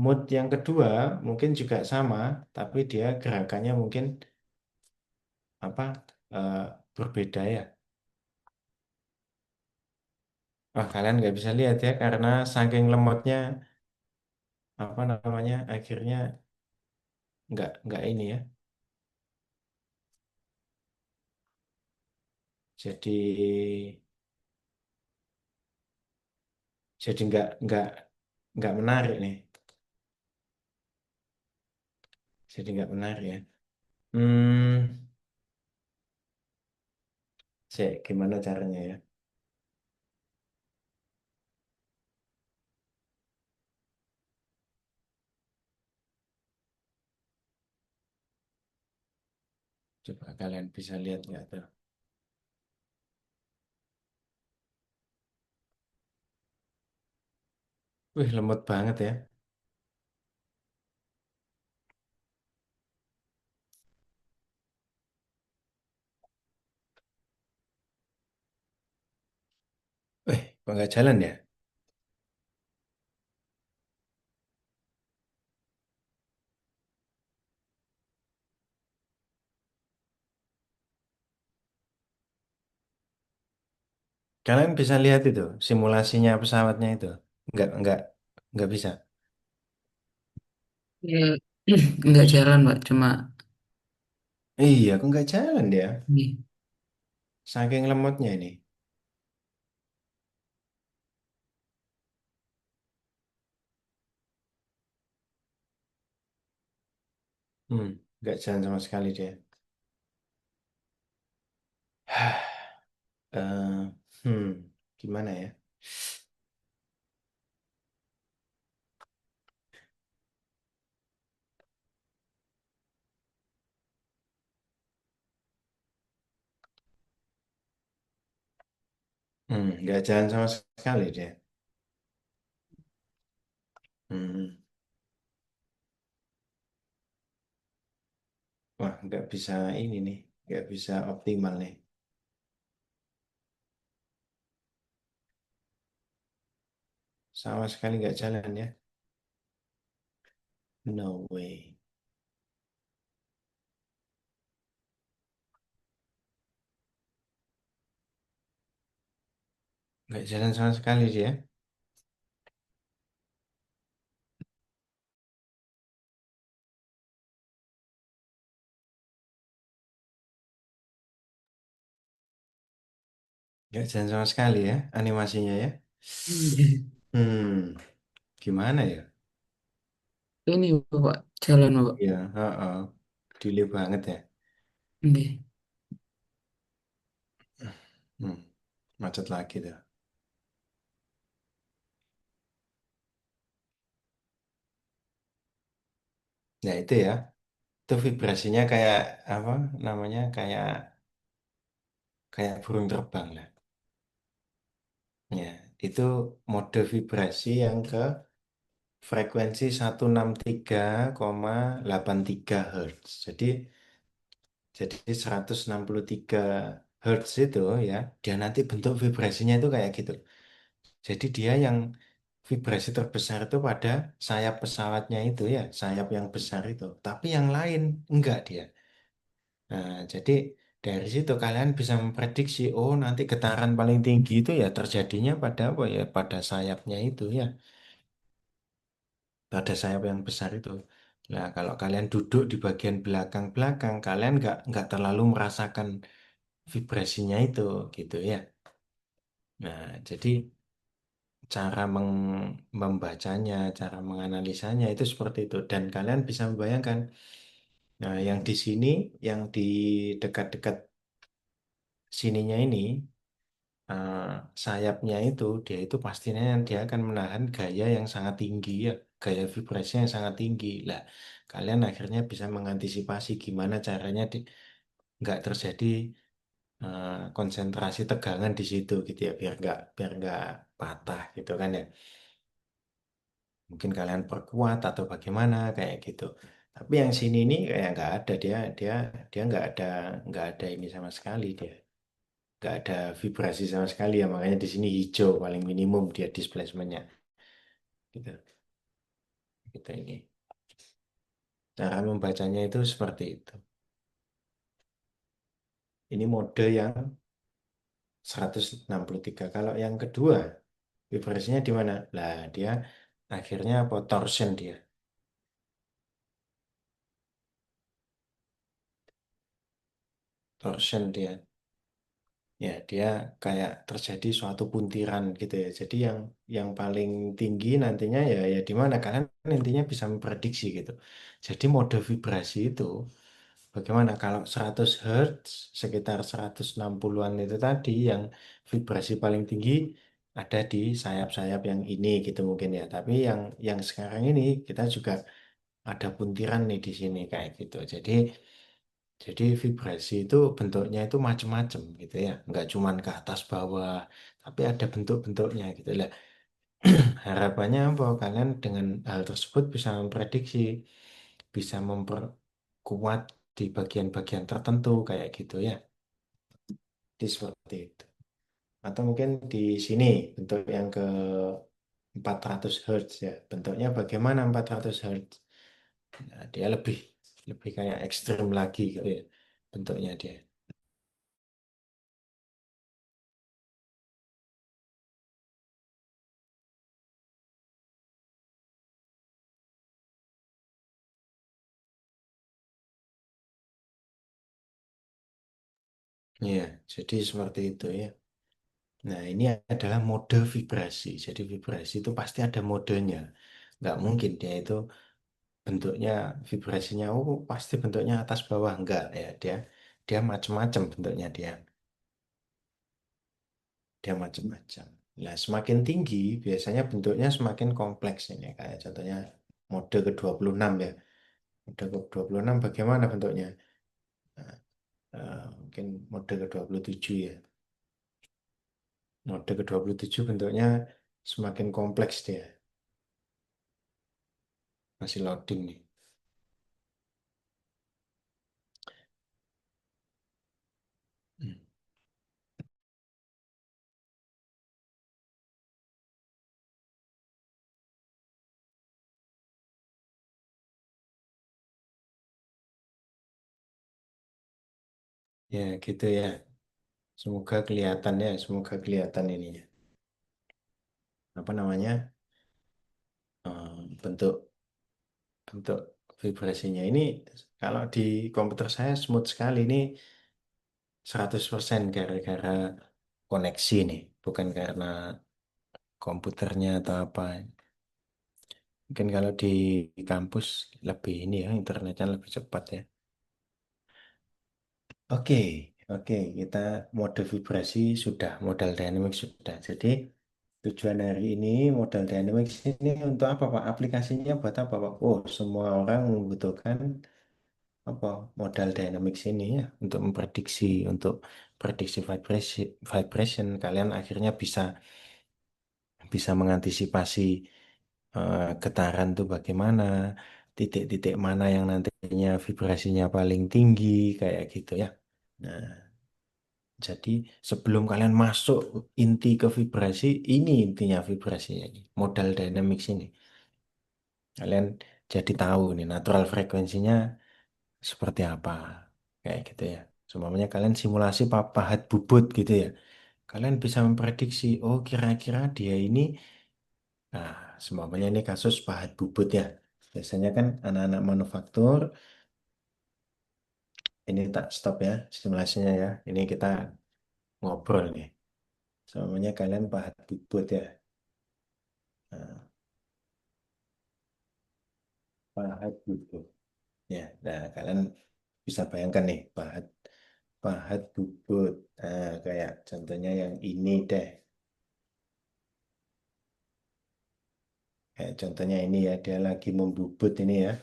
Speaker 1: mood yang kedua mungkin juga sama, tapi dia gerakannya mungkin apa eh, berbeda ya. Wah, kalian nggak bisa lihat ya karena saking lemotnya apa namanya akhirnya nggak ini ya. Jadi jadi nggak menarik nih. Jadi nggak menarik ya. Hmm, gimana caranya ya? Coba kalian bisa lihat nggak tuh? Wih, lemot banget ya. Wih, kok nggak jalan ya? Kalian bisa lihat itu simulasinya pesawatnya itu. Nggak nggak bisa.
Speaker 3: Ya, nggak jalan, Pak. Cuma
Speaker 1: Iya, kok nggak jalan dia?
Speaker 3: ini.
Speaker 1: Saking lemotnya ini. Hmm, nggak jalan sama sekali dia. Eh, gimana ya? Nggak jalan sama sekali dia. Hmm, wah, nggak bisa ini nih, nggak bisa optimal nih. Sama sekali nggak jalan ya. No way. Nggak jalan sama sekali dia. Nggak jalan sama sekali ya animasinya ya.
Speaker 3: Iya.
Speaker 1: Hmm, gimana ya?
Speaker 3: Ini Bapak, jalan Bapak.
Speaker 1: Ya, heeh. Delay banget ya.
Speaker 3: Iya.
Speaker 1: Hmm, macet lagi tuh. Ya itu ya, itu vibrasinya kayak apa namanya kayak kayak burung terbang lah. Ya, itu mode vibrasi yang ke frekuensi 163,83 Hz. Jadi 163 Hz itu ya, dia nanti bentuk vibrasinya itu kayak gitu. Jadi dia yang vibrasi terbesar itu pada sayap pesawatnya itu ya, sayap yang besar itu. Tapi yang lain enggak dia. Nah, jadi dari situ kalian bisa memprediksi, oh nanti getaran paling tinggi itu ya terjadinya pada apa ya, pada sayapnya itu ya, pada sayap yang besar itu. Nah, kalau kalian duduk di bagian belakang-belakang, kalian nggak terlalu merasakan vibrasinya itu, gitu ya. Nah, jadi cara membacanya, cara menganalisanya itu seperti itu. Dan kalian bisa membayangkan, nah yang di sini, yang di dekat-dekat sininya ini, eh, sayapnya itu, dia itu pastinya dia akan menahan gaya yang sangat tinggi ya, gaya vibrasi yang sangat tinggi. Lah, kalian akhirnya bisa mengantisipasi gimana caranya nggak terjadi konsentrasi tegangan di situ gitu ya, biar nggak patah gitu kan ya. Mungkin kalian perkuat atau bagaimana kayak gitu. Tapi yang sini ini kayak nggak ada dia dia dia nggak ada ini sama sekali dia nggak ada vibrasi sama sekali ya, makanya di sini hijau paling minimum dia displacementnya gitu gitu ini cara membacanya itu seperti itu. Ini mode yang 163. Kalau yang kedua vibrasinya di mana lah, dia akhirnya apa, torsion, dia torsion dia. Ya, dia kayak terjadi suatu puntiran gitu ya. Jadi yang paling tinggi nantinya ya di mana kalian intinya bisa memprediksi gitu. Jadi mode vibrasi itu bagaimana kalau 100 Hz sekitar 160-an itu tadi yang vibrasi paling tinggi ada di sayap-sayap yang ini gitu mungkin ya. Tapi yang sekarang ini kita juga ada puntiran nih di sini kayak gitu. Jadi vibrasi itu bentuknya itu macam-macam gitu ya, nggak cuman ke atas bawah, tapi ada bentuk-bentuknya gitu lah. Harapannya apa? Kalian dengan hal tersebut bisa memprediksi, bisa memperkuat di bagian-bagian tertentu kayak gitu ya. Jadi seperti itu. Atau mungkin di sini bentuk yang ke 400 Hz ya. Bentuknya bagaimana 400 Hz? Nah, dia lebih lebih kayak ekstrim lagi gitu ya bentuknya dia. Iya, jadi seperti itu ya. Nah, ini adalah mode vibrasi. Jadi vibrasi itu pasti ada modenya. Nggak mungkin dia itu bentuknya, vibrasinya, oh pasti bentuknya atas bawah. Enggak ya, dia dia macam-macam bentuknya dia. Dia macam-macam. Nah, semakin tinggi biasanya bentuknya semakin kompleks ini. Kayak contohnya mode ke-26 ya. Mode ke-26 bagaimana bentuknya? Nah, mungkin mode ke-27 ya. Mode ke-27 bentuknya semakin kompleks dia. Masih loading nih. Hmm. Ya, gitu ya. Semoga kelihatan ya, semoga kelihatan ininya. Apa namanya? Bentuk bentuk vibrasinya ini kalau di komputer saya smooth sekali ini 100% gara-gara koneksi nih, bukan karena komputernya atau apa. Mungkin kalau di kampus lebih ini ya, internetnya lebih cepat ya. Oke, oke, kita mode vibrasi sudah, modal dynamic sudah. Jadi tujuan hari ini modal dynamics ini untuk apa Pak? Aplikasinya buat apa Pak? Oh, semua orang membutuhkan apa? Modal dynamics ini ya untuk memprediksi, untuk prediksi vibration. Kalian akhirnya bisa bisa mengantisipasi getaran tuh bagaimana, titik-titik mana yang nantinya vibrasinya paling tinggi kayak gitu ya. Nah, Jadi sebelum kalian masuk inti ke vibrasi, ini intinya vibrasinya ini, modal dynamics ini. Kalian jadi tahu nih natural frekuensinya seperti apa. Kayak gitu ya. Semuanya kalian simulasi pahat bubut gitu ya. Kalian bisa memprediksi, oh kira-kira dia ini, nah semuanya ini kasus pahat bubut ya. Biasanya kan anak-anak manufaktur, ini tak stop ya simulasinya ya. Ini kita ngobrol nih. Semuanya kalian pahat bubut ya. Nah, pahat bubut. Ya, nah kalian bisa bayangkan nih pahat pahat bubut. Nah, kayak contohnya yang ini deh. Kayak contohnya ini ya, dia lagi membubut ini ya.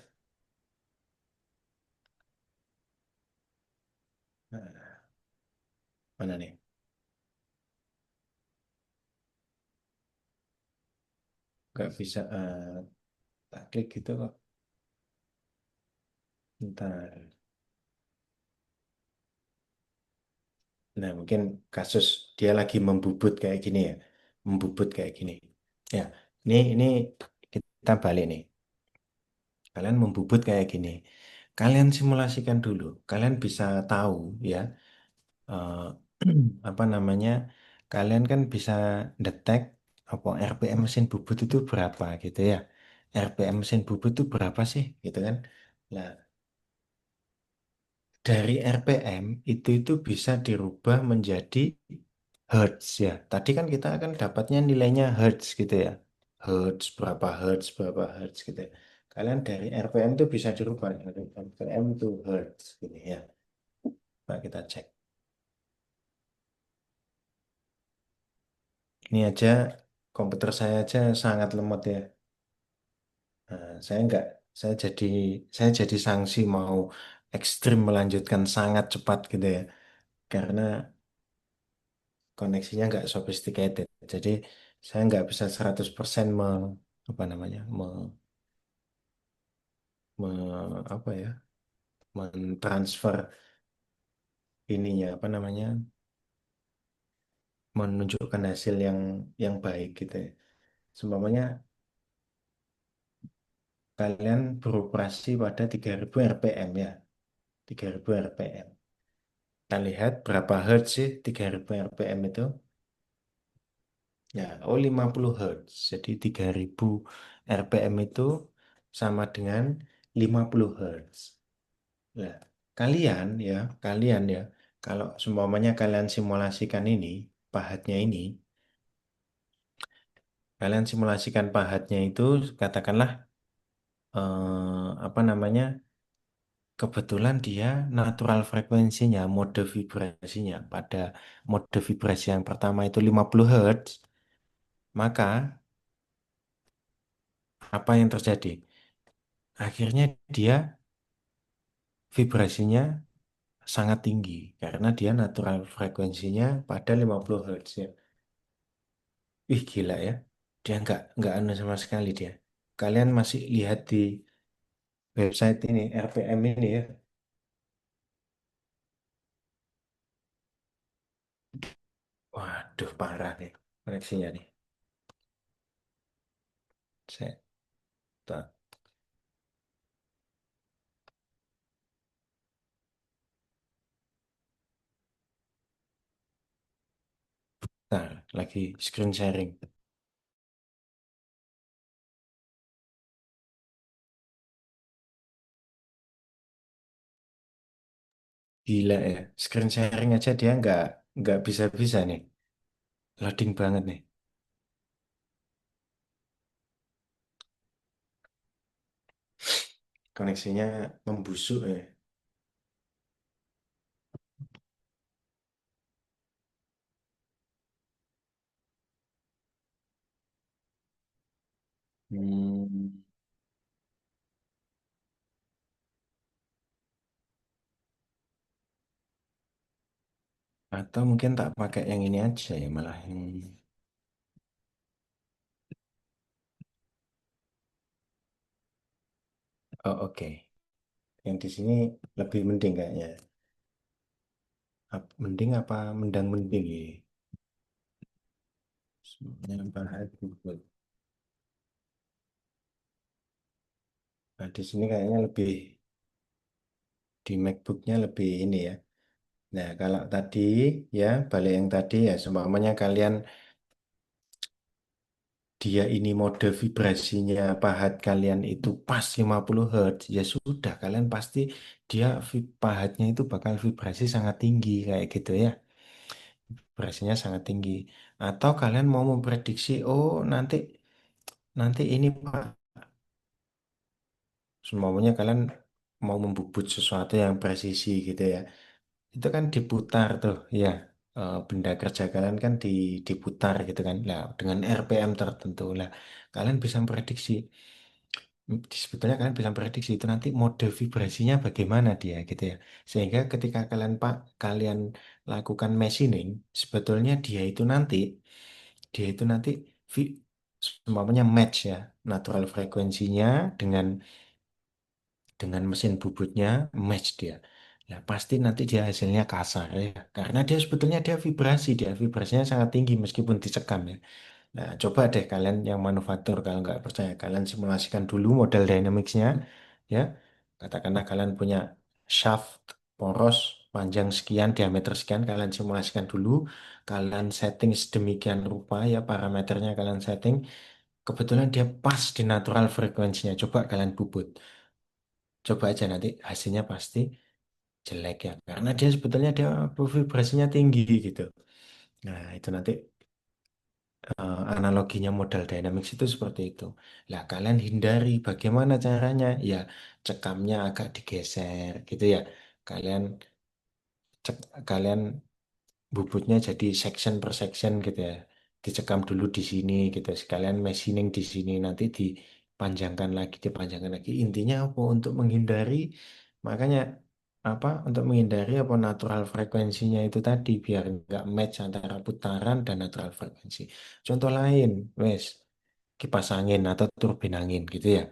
Speaker 1: Nah, mana nih? Nggak bisa tak klik gitu kok. Ntar. Nah, mungkin kasus dia lagi membubut kayak gini ya. Membubut kayak gini. Ya, ini kita balik nih. Kalian membubut kayak gini. Kalian simulasikan dulu. Kalian bisa tahu ya, eh, apa namanya? Kalian kan bisa detek apa RPM mesin bubut itu berapa gitu ya. RPM mesin bubut itu berapa sih gitu kan. Nah, dari RPM itu bisa dirubah menjadi hertz ya. Tadi kan kita akan dapatnya nilainya hertz gitu ya. Berapa hertz gitu ya. Kalian dari RPM itu bisa dirubah dari RPM itu hertz gitu ya. Nah, kita cek. Ini aja komputer saya aja sangat lemot ya. Nah, saya jadi saya jadi sanksi mau ekstrim melanjutkan sangat cepat gitu ya. Karena koneksinya nggak sophisticated. Jadi saya nggak bisa 100% apa namanya apa ya mentransfer ininya apa namanya menunjukkan hasil yang baik gitu ya. Seumpamanya kalian beroperasi pada 3000 RPM ya, 3000 RPM. Kita lihat berapa hertz sih 3000 RPM itu? Ya, oh 50 hertz. Jadi 3000 RPM itu sama dengan 50 hertz. Nah, kalian ya, kalian ya, kalau seumpamanya kalian simulasikan ini, pahatnya ini, kalian simulasikan pahatnya itu, katakanlah apa namanya, kebetulan dia natural frekuensinya, mode vibrasinya pada mode vibrasi yang pertama itu 50 Hz, maka apa yang terjadi? Akhirnya dia vibrasinya sangat tinggi karena dia natural frekuensinya pada 50 Hz ya. Ih gila ya. Dia nggak anu sama sekali dia. Kalian masih lihat di website ini RPM ini ya. Waduh parah nih koneksinya nih. Saya tak tar, lagi screen sharing. Gila ya. Screen sharing aja dia nggak bisa-bisa nih. Loading banget nih. Koneksinya membusuk ya. Hmm. Atau mungkin tak pakai yang ini aja ya malah yang oh oke. Yang di sini lebih mending kayaknya. Mending apa mendang mending ya. Bahan bubut. Nah, di sini kayaknya lebih di MacBooknya lebih ini ya. Nah, kalau tadi ya balik yang tadi ya, seumpamanya kalian dia ini mode vibrasinya pahat kalian itu pas 50 Hz, ya sudah kalian pasti dia pahatnya itu bakal vibrasi sangat tinggi kayak gitu ya. Vibrasinya sangat tinggi. Atau kalian mau memprediksi, oh nanti nanti ini Pak, semuanya kalian mau membubut sesuatu yang presisi gitu ya. Itu kan diputar tuh ya. Benda kerja kalian kan diputar gitu kan. Nah, dengan RPM tertentu lah kalian bisa memprediksi. Sebetulnya kalian bisa prediksi itu nanti mode vibrasinya bagaimana dia gitu ya. Sehingga ketika kalian lakukan machining, sebetulnya dia itu nanti vi- semuanya match ya, natural frekuensinya dengan mesin bubutnya match dia. Nah, pasti nanti dia hasilnya kasar ya. Karena dia sebetulnya dia vibrasinya sangat tinggi meskipun dicekam ya. Nah, coba deh kalian yang manufaktur kalau nggak percaya, kalian simulasikan dulu model dynamicsnya, ya. Katakanlah kalian punya shaft poros panjang sekian, diameter sekian, kalian simulasikan dulu, kalian setting sedemikian rupa ya parameternya kalian setting, kebetulan dia pas di natural frekuensinya. Coba kalian bubut, coba aja nanti hasilnya pasti jelek ya, karena dia sebetulnya dia vibrasinya tinggi gitu. Nah, itu nanti analoginya modal dynamics itu seperti itu. Lah, kalian hindari bagaimana caranya? Ya, cekamnya agak digeser gitu ya. Kalian kalian bubutnya jadi section per section gitu ya. Dicekam dulu di sini gitu. Sekalian machining di sini nanti dipanjangkan lagi. Intinya apa? Untuk menghindari makanya apa? Untuk menghindari apa natural frekuensinya itu tadi biar nggak match antara putaran dan natural frekuensi. Contoh lain, wes kipas angin atau turbin angin gitu ya.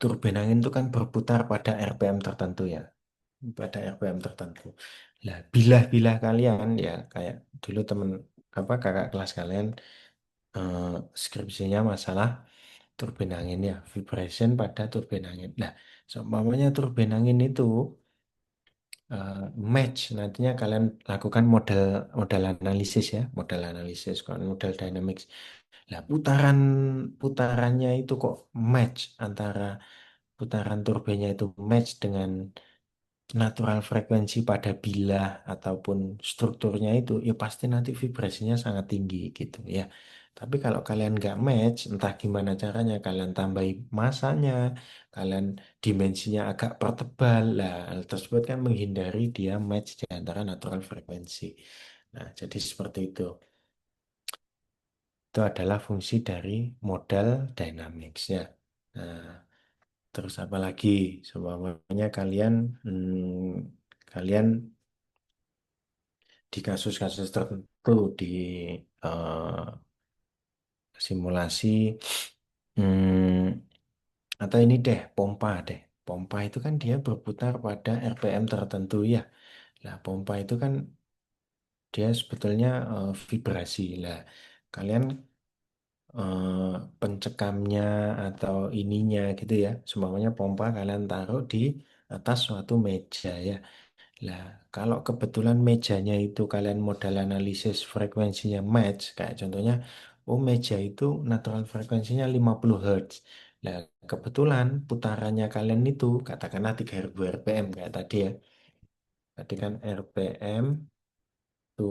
Speaker 1: Turbin angin itu kan berputar pada RPM tertentu ya, pada RPM tertentu. Lah, bilah-bilah kalian ya kayak dulu temen apa kakak kelas kalian eh, skripsinya masalah turbin angin ya, vibration pada turbin angin. Nah, seumpamanya turbin angin itu eh, match nantinya kalian lakukan model model analisis ya, model analisis kalau model dynamics. Lah, putarannya itu kok match antara putaran turbinnya itu match dengan natural frekuensi pada bilah ataupun strukturnya itu ya pasti nanti vibrasinya sangat tinggi gitu ya. Tapi kalau kalian nggak match, entah gimana caranya kalian tambahi masanya, kalian dimensinya agak pertebal, lah hal tersebut kan menghindari dia match di antara natural frekuensi. Nah, jadi seperti itu. Itu adalah fungsi dari modal dynamics ya. Nah, terus apa lagi? Semuanya kalian di kasus-kasus tertentu di eh, simulasi hmm, atau ini deh pompa deh. Pompa itu kan dia berputar pada RPM tertentu ya. Lah, pompa itu kan dia sebetulnya vibrasi lah. Kalian pencekamnya atau ininya gitu ya. Semuanya pompa kalian taruh di atas suatu meja ya. Lah, kalau kebetulan mejanya itu kalian modal analisis frekuensinya match, kayak contohnya, oh meja itu natural frekuensinya 50 Hz. Lah, kebetulan putarannya kalian itu katakanlah 3000 RPM kayak tadi ya. Tadi kan RPM itu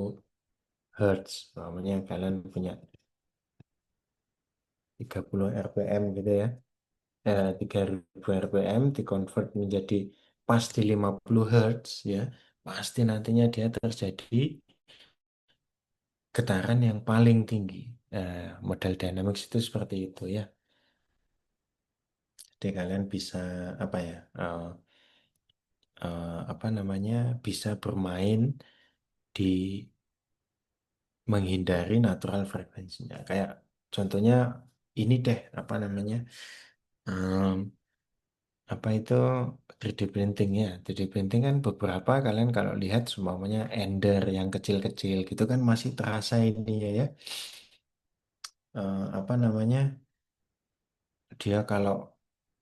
Speaker 1: Hertz. Namanya kalian punya 30 RPM gitu ya. 3000 RPM dikonvert menjadi pas di 50 Hz ya. Pasti nantinya dia terjadi getaran yang paling tinggi. Model dynamics itu seperti itu ya. Jadi kalian bisa apa ya? Apa namanya? Bisa bermain di menghindari natural frekuensinya. Kayak contohnya ini deh apa namanya? em, apa itu 3D printing ya. 3D printing kan beberapa kalian kalau lihat semuanya Ender yang kecil-kecil gitu kan masih terasa ini ya, apa namanya, dia kalau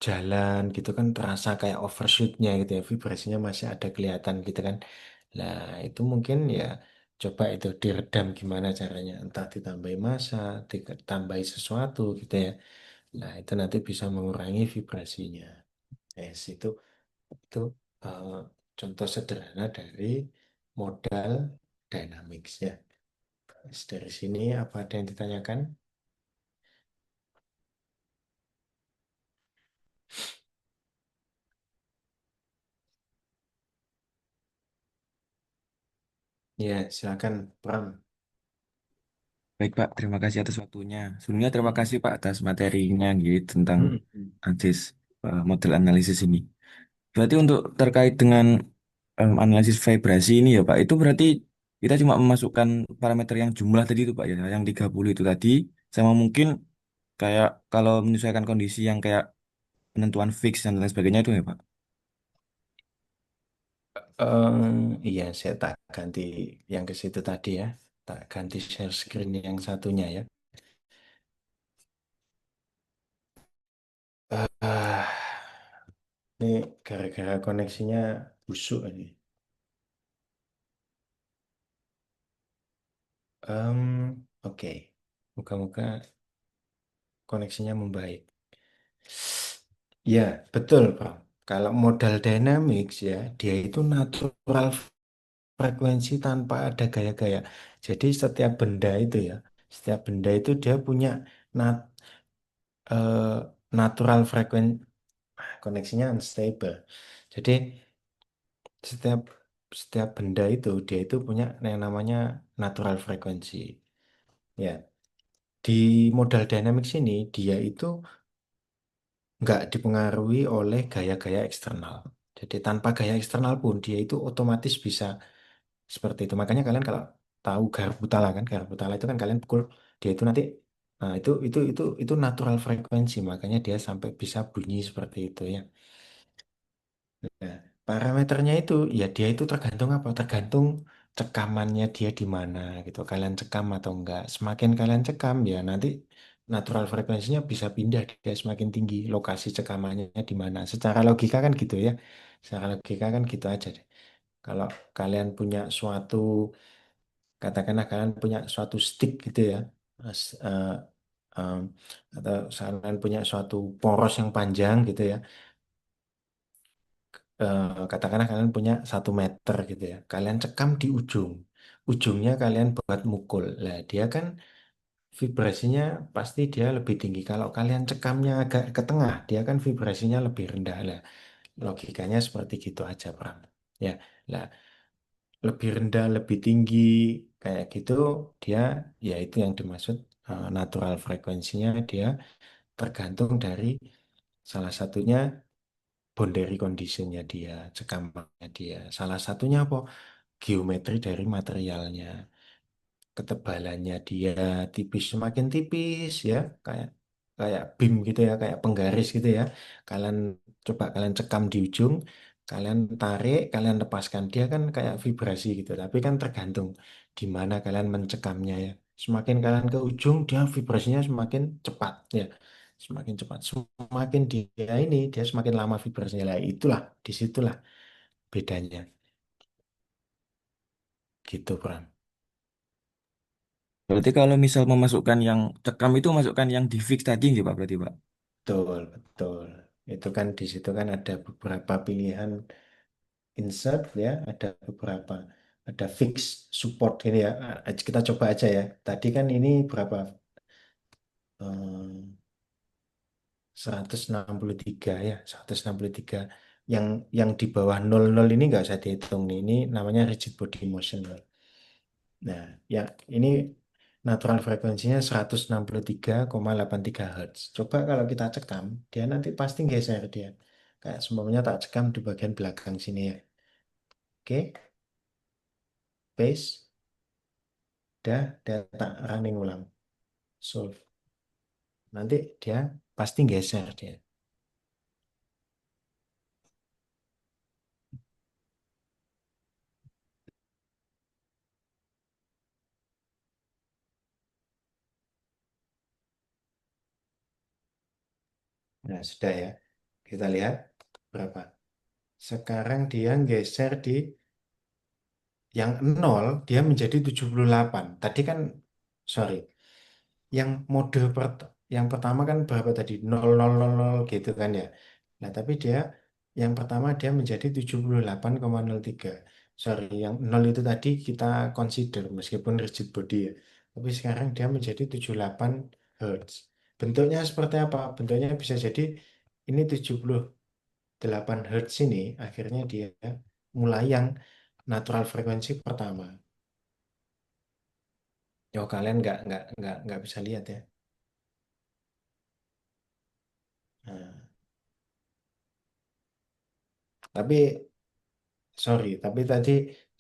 Speaker 1: jalan gitu kan terasa kayak overshootnya gitu ya, vibrasinya masih ada kelihatan gitu kan. Nah itu mungkin ya coba itu diredam gimana caranya, entah ditambahi massa, ditambahi sesuatu gitu ya. Nah itu nanti bisa mengurangi vibrasinya. Yes, itu eh, contoh sederhana dari modal dynamics ya. Yes, dari sini apa ada yang ditanyakan? Ya silakan Pram.
Speaker 4: Baik Pak, terima kasih atas waktunya. Sebelumnya terima
Speaker 1: Hmm.
Speaker 4: kasih Pak atas materinya gitu tentang
Speaker 1: Hmm.
Speaker 4: analisis model analisis ini. Berarti untuk terkait dengan analisis vibrasi ini ya Pak, itu berarti kita cuma memasukkan parameter yang jumlah tadi itu Pak ya, yang 30 itu tadi, sama mungkin kayak kalau menyesuaikan kondisi yang kayak penentuan fix dan lain sebagainya itu ya Pak.
Speaker 1: Iya, saya tak ganti yang ke situ tadi ya. Tak ganti share screen yang satunya ya. Ah, ini gara-gara koneksinya busuk ini. Oke. Moga-moga koneksinya membaik. Ya, betul, Bro. Kalau modal dynamics ya, dia itu natural frekuensi tanpa ada gaya-gaya. Jadi setiap benda itu ya, setiap benda itu dia punya nat, eh, natural frekuensi, koneksinya unstable. Jadi setiap setiap benda itu dia itu punya yang namanya natural frekuensi. Ya, di modal dynamics ini dia itu nggak dipengaruhi oleh gaya-gaya eksternal. Jadi tanpa gaya eksternal pun dia itu otomatis bisa seperti itu. Makanya kalian kalau tahu garpu Garbutala kan, garpu Garbutala itu kan kalian pukul dia itu nanti, nah itu natural frekuensi. Makanya dia sampai bisa bunyi seperti itu ya. Nah, parameternya itu ya dia itu tergantung apa? Tergantung cekamannya dia di mana gitu. Kalian cekam atau enggak. Semakin kalian cekam ya nanti natural frekuensinya bisa pindah dia semakin tinggi. Lokasi cekamannya di mana. Secara logika kan gitu ya. Secara logika kan gitu aja deh. Kalau kalian punya suatu, katakanlah kalian punya suatu stick gitu ya. Em, atau kalian punya suatu poros yang panjang gitu ya, katakanlah kalian punya 1 meter gitu ya, kalian cekam di ujungnya kalian buat mukul, lah dia kan vibrasinya pasti dia lebih tinggi. Kalau kalian cekamnya agak ke tengah, dia kan vibrasinya lebih rendah lah. Logikanya seperti gitu aja, Pram. Ya, lah lebih rendah, lebih tinggi kayak gitu, dia ya itu yang dimaksud natural frekuensinya dia tergantung dari salah satunya boundary conditionnya dia, cekamannya dia. Salah satunya apa? Geometri dari materialnya, ketebalannya dia tipis, semakin tipis ya, kayak kayak beam gitu ya, kayak penggaris gitu ya. Kalian coba kalian cekam di ujung, kalian tarik, kalian lepaskan, dia kan kayak vibrasi gitu. Tapi kan tergantung di mana kalian mencekamnya ya. Semakin kalian ke ujung, dia vibrasinya semakin cepat ya. Semakin cepat, semakin dia ini, dia semakin lama vibrasinya. Lah, itulah, disitulah bedanya. Gitu, Bram.
Speaker 4: Berarti kalau misal memasukkan yang cekam itu masukkan yang di fix tadi nggak Pak berarti Pak?
Speaker 1: Betul, betul. Itu kan di situ kan ada beberapa pilihan insert ya, ada beberapa, ada fix support ini ya. Kita coba aja ya. Tadi kan ini berapa? Eh, 163 ya, 163. Yang di bawah 00 ini nggak usah dihitung nih. Ini namanya rigid body motion. Nah, ya ini natural frekuensinya 163,83 Hz. Coba kalau kita cekam, dia nanti pasti geser dia. Kayak semuanya tak cekam di bagian belakang sini ya. Oke, paste, dah tak running ulang. Solve. Nanti dia pasti geser dia. Nah, sudah ya. Kita lihat berapa. Sekarang dia geser di yang nol, dia menjadi 78. Tadi kan, sorry, yang mode yang pertama kan berapa tadi? 0000 gitu kan ya. Nah, tapi dia yang pertama dia menjadi 78,03. Sorry, yang nol itu tadi kita consider meskipun rigid body ya. Tapi sekarang dia menjadi 78 Hz. Bentuknya seperti apa? Bentuknya bisa jadi ini 78 Hz ini akhirnya dia mulai yang natural frekuensi pertama. Oh, kalian nggak bisa lihat ya. Nah, tapi sorry, tapi tadi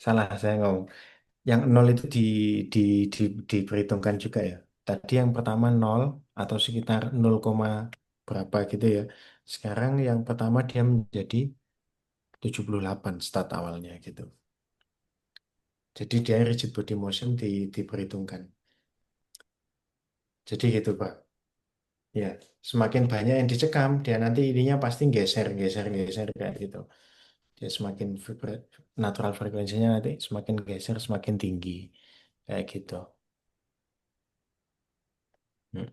Speaker 1: salah saya ngomong. Yang nol itu di, di, diperhitungkan juga ya. Tadi yang pertama nol atau sekitar 0, berapa gitu ya. Sekarang yang pertama dia menjadi 78 start awalnya gitu. Jadi dia rigid body motion diperhitungkan. Jadi gitu Pak. Ya, semakin banyak yang dicekam, dia nanti ininya pasti geser, geser, geser kayak gitu. Dia semakin natural frekuensinya nanti semakin geser, semakin tinggi kayak gitu. Hmm.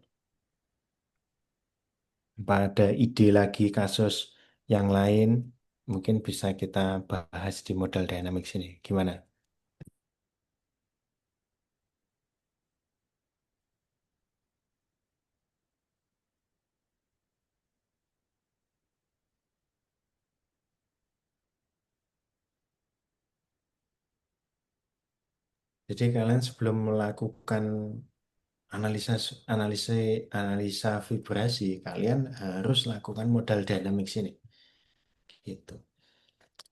Speaker 1: Apa ada ide lagi kasus yang lain? Mungkin bisa kita bahas di model dynamics ini. Gimana? Jadi kalian sebelum melakukan analisa analisa analisa vibrasi, kalian harus lakukan model dynamics ini. Gitu.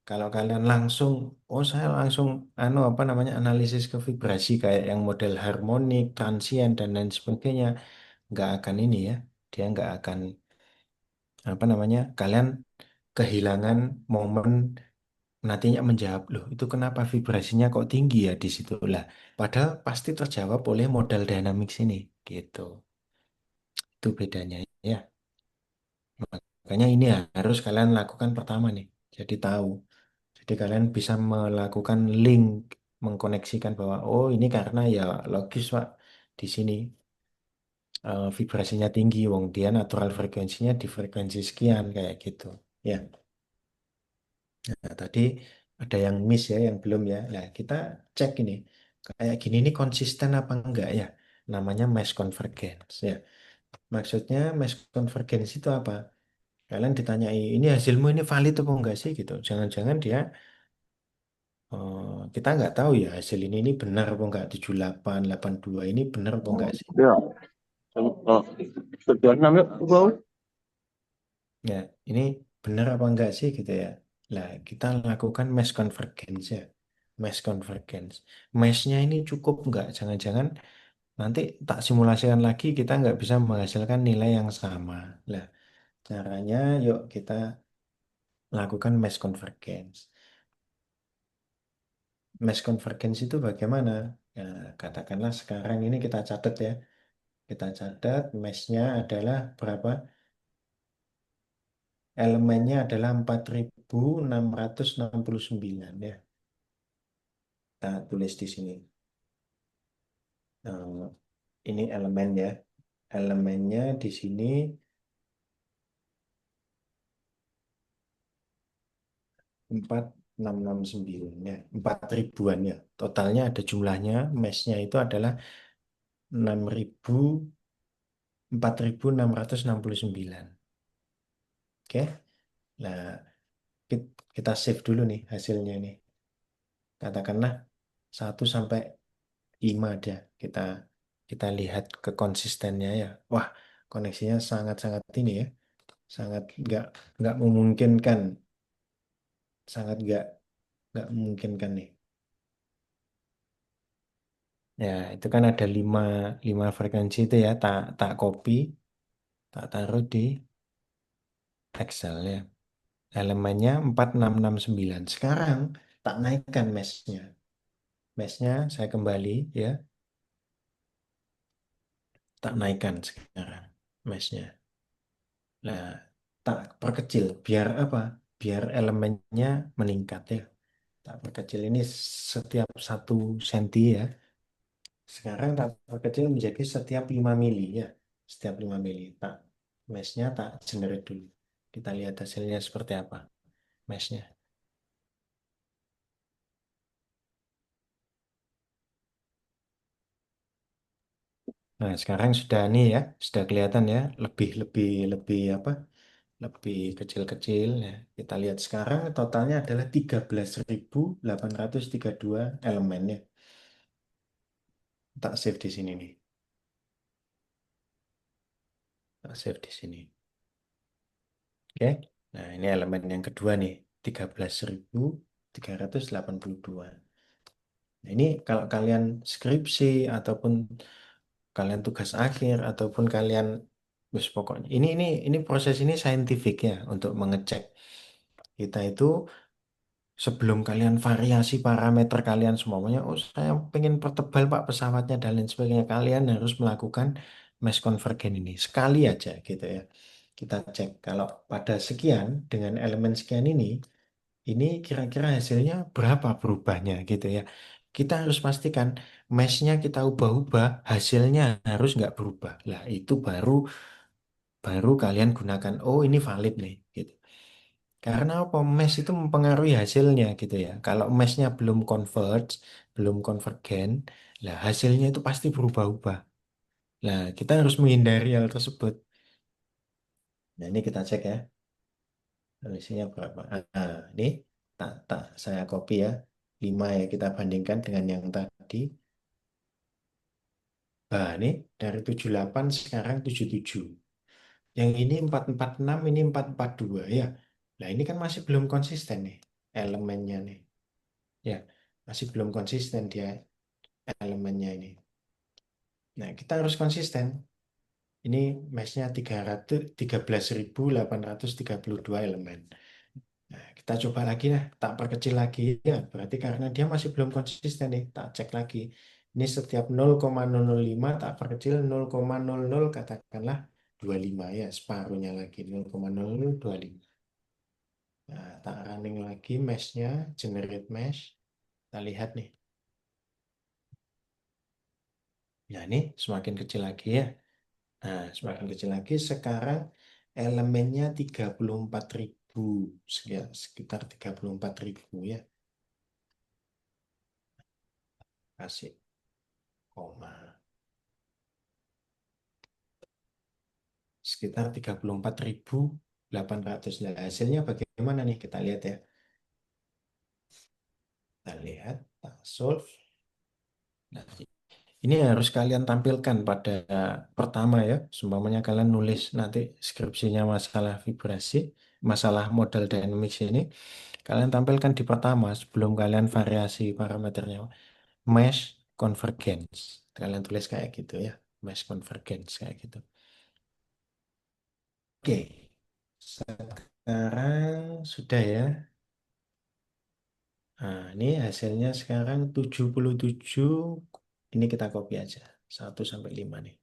Speaker 1: Kalau kalian langsung, oh saya langsung apa namanya analisis ke vibrasi kayak yang model harmonik, transient dan lain sebagainya, nggak akan ini ya. Dia nggak akan apa namanya, kalian kehilangan momen nantinya menjawab loh itu kenapa vibrasinya kok tinggi ya di situ lah. Padahal pasti terjawab oleh model dynamics ini gitu. Itu bedanya ya. Makanya ini harus kalian lakukan pertama nih. Jadi tahu. Jadi kalian bisa melakukan link, mengkoneksikan bahwa oh ini karena ya logis Pak di sini vibrasinya tinggi, wong dia natural frekuensinya di frekuensi sekian kayak gitu. Ya, nah, tadi ada yang miss ya, yang belum ya. Nah kita cek ini kayak gini ini konsisten apa enggak ya? Namanya mesh convergence ya. Maksudnya mesh convergence itu apa? Kalian ditanyai ini hasilmu ini valid apa enggak sih gitu. Jangan-jangan dia kita nggak tahu ya hasil ini benar apa enggak 78, 82 ini benar apa enggak sih?
Speaker 2: Ya, tujuan namanya apa?
Speaker 1: Ya, ini benar apa enggak sih gitu ya. Nah, kita lakukan mesh convergence ya. Mesh convergence. Meshnya ini cukup enggak? Jangan-jangan nanti tak simulasikan lagi kita nggak bisa menghasilkan nilai yang sama. Nah, caranya yuk kita lakukan mesh convergence. Mesh convergence itu bagaimana? Ya, katakanlah sekarang ini kita catat ya. Kita catat meshnya adalah berapa? Elemennya adalah 4669 ya. Kita tulis di sini. Eh, ini elemen ya. Elemennya di sini 4669 ya. 4 ribuan ya. Totalnya ada jumlahnya, meshnya itu adalah 4669. Oke. Nah, kita save dulu nih hasilnya nih. Katakanlah 1 sampai 5 ada. Kita kita lihat kekonsistennya ya. Wah, koneksinya sangat-sangat ini ya. Sangat nggak memungkinkan. Sangat nggak memungkinkan nih. Ya, itu kan ada lima frekuensi itu ya. Tak copy, tak taruh di Excel ya. Elemennya 4669. Sekarang tak naikkan meshnya. Meshnya saya kembali ya. Tak naikkan sekarang meshnya. Nah, tak perkecil. Biar apa? Biar elemennya meningkat ya. Tak perkecil ini setiap 1 senti ya. Sekarang tak perkecil menjadi setiap 5 mili ya. Setiap 5 mili. Tak meshnya tak generate dulu. Kita lihat hasilnya seperti apa meshnya. Nah, sekarang sudah nih ya, sudah kelihatan ya, lebih lebih lebih apa? Lebih kecil-kecil ya. Kita lihat sekarang totalnya adalah 13.832 elemennya. Tak save di sini nih. Tak save di sini. Oke. Nah, ini elemen yang kedua nih, 13.382. Nah, ini kalau kalian skripsi ataupun kalian tugas akhir ataupun kalian wis pokoknya ini proses ini saintifik ya untuk mengecek kita itu sebelum kalian variasi parameter kalian semuanya, oh saya pengen pertebal Pak pesawatnya dan lain sebagainya, kalian harus melakukan mesh convergen ini sekali aja gitu ya. Kita cek kalau pada sekian dengan elemen sekian ini kira-kira hasilnya berapa berubahnya gitu ya. Kita harus pastikan meshnya kita ubah-ubah, hasilnya harus nggak berubah. Lah itu baru baru kalian gunakan. Oh ini valid nih gitu. Karena apa? Mesh itu mempengaruhi hasilnya gitu ya. Kalau meshnya belum converge, belum konvergen, lah hasilnya itu pasti berubah-ubah. Nah, kita harus menghindari hal tersebut. Nah, ini kita cek ya. Selisihnya berapa? Ini tak saya copy ya. 5 ya kita bandingkan dengan yang tadi. Nah, ini dari 78 sekarang 77. Yang ini 446, ini 442 ya. Nah, ini kan masih belum konsisten nih elemennya nih. Ya, masih belum konsisten dia elemennya ini. Nah, kita harus konsisten. Ini meshnya 13.832 elemen. Nah, kita coba lagi lah, tak perkecil lagi ya. Berarti karena dia masih belum konsisten nih, tak cek lagi. Ini setiap 0,005 tak perkecil 0,00 katakanlah 25 ya, separuhnya lagi 0,0025. Nah, tak running lagi meshnya, generate mesh. Kita lihat nih. Nah, ini semakin kecil lagi ya. Nah, semakin kecil lagi sekarang elemennya 34.000 sekitar 34.000 ya. Kasih koma. Sekitar 34.800. Nah, hasilnya bagaimana nih? Kita lihat ya. Kita lihat, kita solve. Nah, ini harus kalian tampilkan pada pertama ya. Seumpamanya kalian nulis nanti skripsinya masalah vibrasi, masalah model dynamics ini. Kalian tampilkan di pertama sebelum kalian variasi parameternya. Mesh convergence. Kalian tulis kayak gitu ya. Mesh convergence kayak gitu. Oke. Sekarang sudah ya. Nah, ini hasilnya sekarang 77. Ini kita copy aja. 1 sampai 5 nih.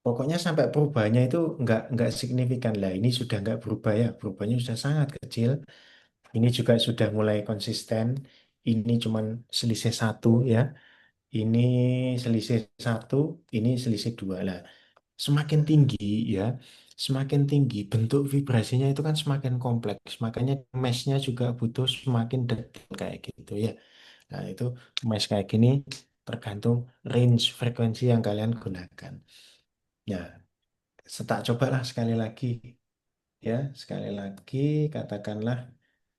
Speaker 1: Pokoknya sampai perubahannya itu nggak signifikan lah. Ini sudah nggak berubah ya. Perubahannya sudah sangat kecil. Ini juga sudah mulai konsisten. Ini cuman selisih 1 ya. Ini selisih 1, ini selisih 2 lah. Semakin tinggi ya, semakin tinggi bentuk vibrasinya itu kan semakin kompleks. Makanya meshnya juga butuh semakin detail kayak gitu ya. Nah itu mesh kayak gini tergantung range frekuensi yang kalian gunakan. Ya, setak cobalah sekali lagi ya, sekali lagi katakanlah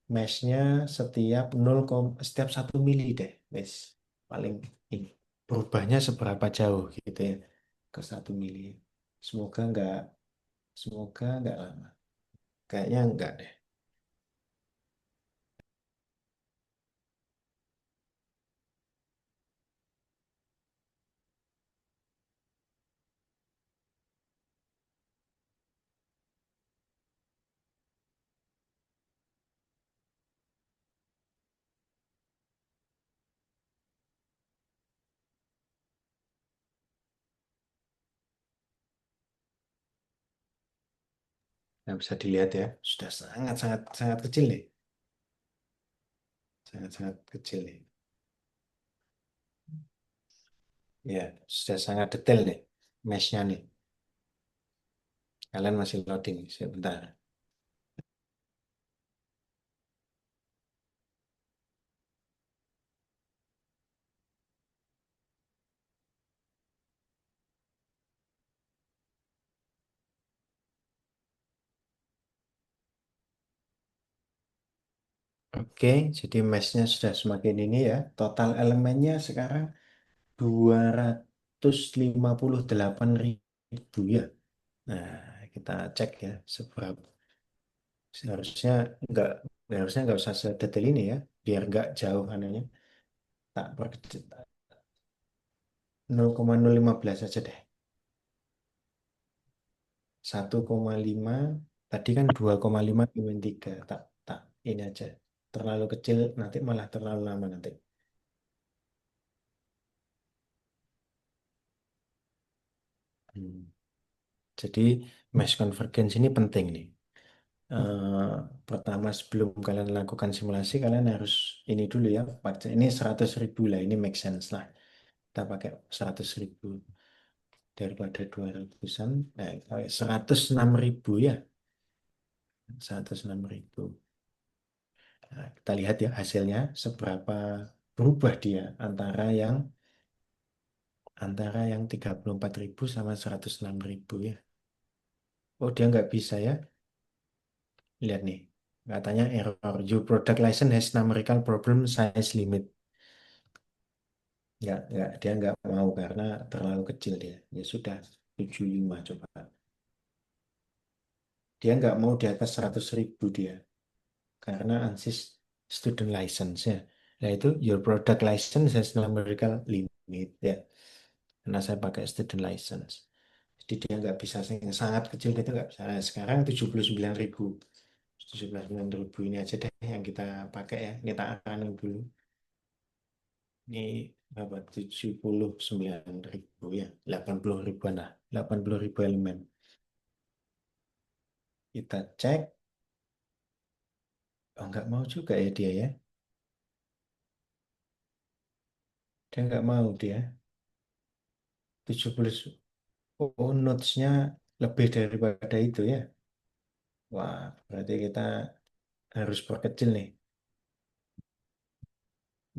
Speaker 1: meshnya setiap 0, setiap 1 mili deh, wes paling ini berubahnya seberapa jauh gitu ya ke 1 mili. Semoga nggak lama. Kayaknya enggak deh. Nah, bisa dilihat ya, sudah sangat sangat sangat kecil nih, sangat sangat kecil nih. Ya, sudah sangat detail nih mesh-nya nih. Kalian masih loading sebentar. Oke, jadi mesh-nya sudah semakin ini ya. Total elemennya sekarang 258.000 ya. Nah, kita cek ya seberapa. Seharusnya nggak, harusnya nggak usah sedetail ini ya, biar nggak jauh anunya. Tak perkecil 0,015 aja deh. 1,5 tadi kan 2,5 min 3 tak tak ini aja. Terlalu kecil nanti malah terlalu lama nanti. Hmm. Jadi mesh convergence ini penting nih. Eh, Pertama sebelum kalian lakukan simulasi kalian harus ini dulu ya. Ini 100.000 lah, ini make sense lah. Kita pakai 100.000 daripada 200-an. 106.000 ya, 106.000. Nah, kita lihat ya hasilnya seberapa berubah dia antara yang 34.000 sama 106.000 ya. Oh, dia nggak bisa ya. Lihat nih. Katanya error. Your product license has numerical problem size limit. Nggak, dia nggak mau karena terlalu kecil dia. Ya sudah, 75 coba. Dia nggak mau di atas 100.000 dia. Karena ANSYS student license ya. Nah itu your product license has numerical limit ya. Karena saya pakai student license. Jadi dia nggak bisa yang sangat kecil gitu nggak bisa. Nah, sekarang 79.000. 79.000 ini aja deh yang kita pakai ya. Ini tak akan dulu. Ini berapa? 79.000 ya. 80 ribuan lah. 80.000 elemen. Kita cek. Oh, nggak mau juga ya dia ya. Dia nggak mau dia. 70. Oh, notes-nya lebih daripada itu ya. Wah, berarti kita harus perkecil nih.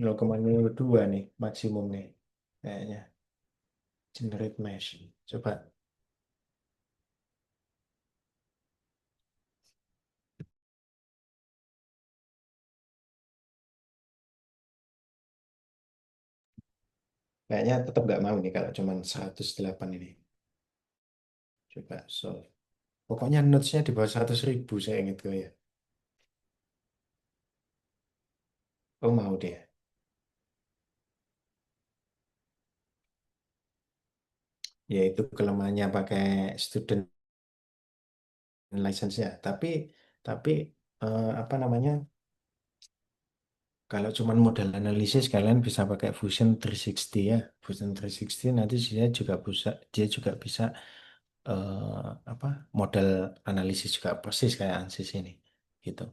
Speaker 1: 0,02 nih maksimum nih. Kayaknya. Generate mesh. Coba. Kayaknya tetap nggak mau nih kalau cuma 108 ini. Coba solve. Pokoknya notes-nya di bawah 100.000 saya ingat gue ya. Oh mau dia. Ya itu kelemahannya pakai student license ya. Tapi apa namanya? Kalau cuman modal analisis kalian bisa pakai Fusion 360 ya. Fusion 360 nanti dia juga bisa apa modal analisis juga persis kayak ANSYS ini gitu.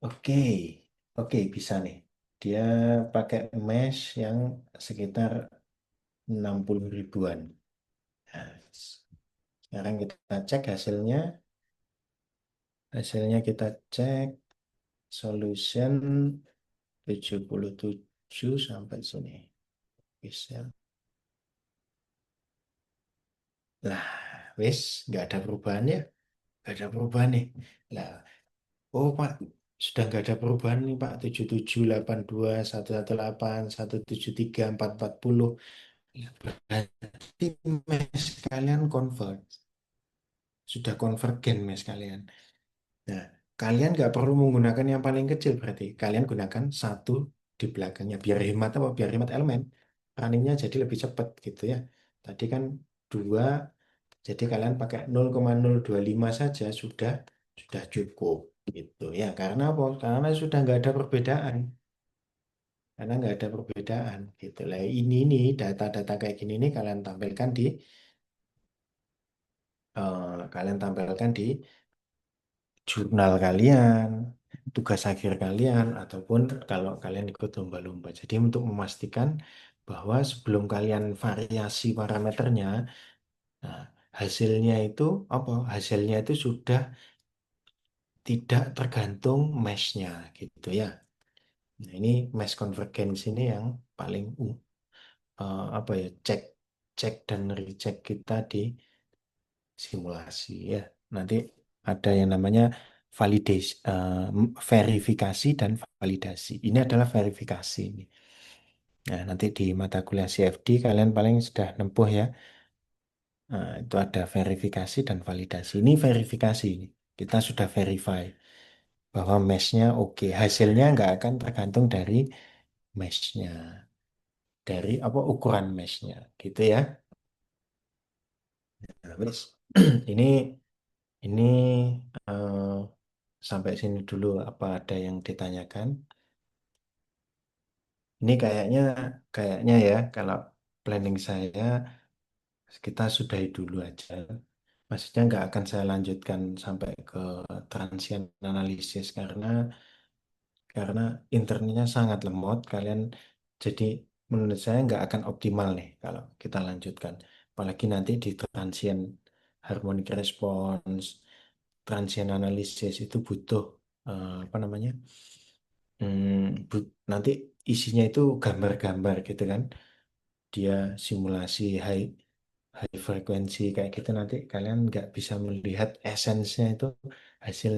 Speaker 1: Oke, oke bisa nih. Dia pakai mesh yang sekitar 60 ribuan. Nah, sekarang kita cek hasilnya. Hasilnya kita cek solution 77 sampai sini. Bisa. Lah, wis, nggak ada perubahan ya. Nggak ada perubahan nih. Lah, oh Pak, sudah nggak ada perubahan nih Pak. 77, 82, 118, 173, 440. Lah, berarti mes kalian convert. Sudah konvergen mes kalian. Nah, kalian nggak perlu menggunakan yang paling kecil berarti. Kalian gunakan satu di belakangnya. Biar hemat apa? Biar hemat elemen. Runningnya jadi lebih cepat gitu ya. Tadi kan dua, jadi kalian pakai 0,025 saja sudah cukup gitu ya. Karena apa? Karena sudah nggak ada perbedaan. Karena nggak ada perbedaan gitu lah. Ini nih data-data kayak gini nih kalian tampilkan di kalian tampilkan di jurnal kalian, tugas akhir kalian, ataupun kalau kalian ikut lomba-lomba. Jadi untuk memastikan bahwa sebelum kalian variasi parameternya, nah, hasilnya itu apa? Hasilnya itu sudah tidak tergantung mesh-nya gitu ya. Nah, ini mesh convergence ini yang paling apa ya, cek cek dan recheck kita di simulasi ya. Nanti ada yang namanya validasi, verifikasi dan validasi. Ini adalah verifikasi ini. Nah, nanti di mata kuliah CFD kalian paling sudah nempuh ya. Nah, itu ada verifikasi dan validasi. Ini verifikasi ini. Kita sudah verify bahwa mesh-nya oke. Hasilnya nggak akan tergantung dari mesh-nya, dari apa ukuran mesh-nya, gitu ya. Nah, wis. Ini ini eh, sampai sini dulu. Apa ada yang ditanyakan? Ini kayaknya ya kalau planning saya kita sudahi dulu aja. Maksudnya nggak akan saya lanjutkan sampai ke transient analisis karena internetnya sangat lemot. Kalian jadi menurut saya nggak akan optimal nih kalau kita lanjutkan. Apalagi nanti di transient harmonic response, transient analisis itu butuh apa namanya? Nanti isinya itu gambar-gambar gitu kan. Dia simulasi high frekuensi kayak gitu, nanti kalian nggak bisa melihat esensnya itu, hasil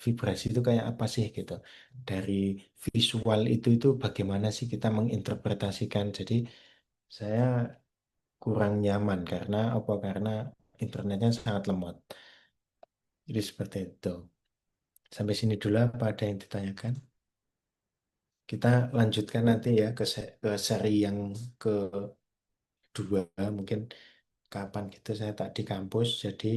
Speaker 1: vibrasi itu kayak apa sih gitu. Dari visual itu bagaimana sih kita menginterpretasikan. Jadi saya kurang nyaman karena internetnya sangat lemot. Jadi seperti itu. Sampai sini dulu, apa ada yang ditanyakan? Kita lanjutkan nanti ya ke seri yang kedua, mungkin kapan gitu saya tak di kampus. Jadi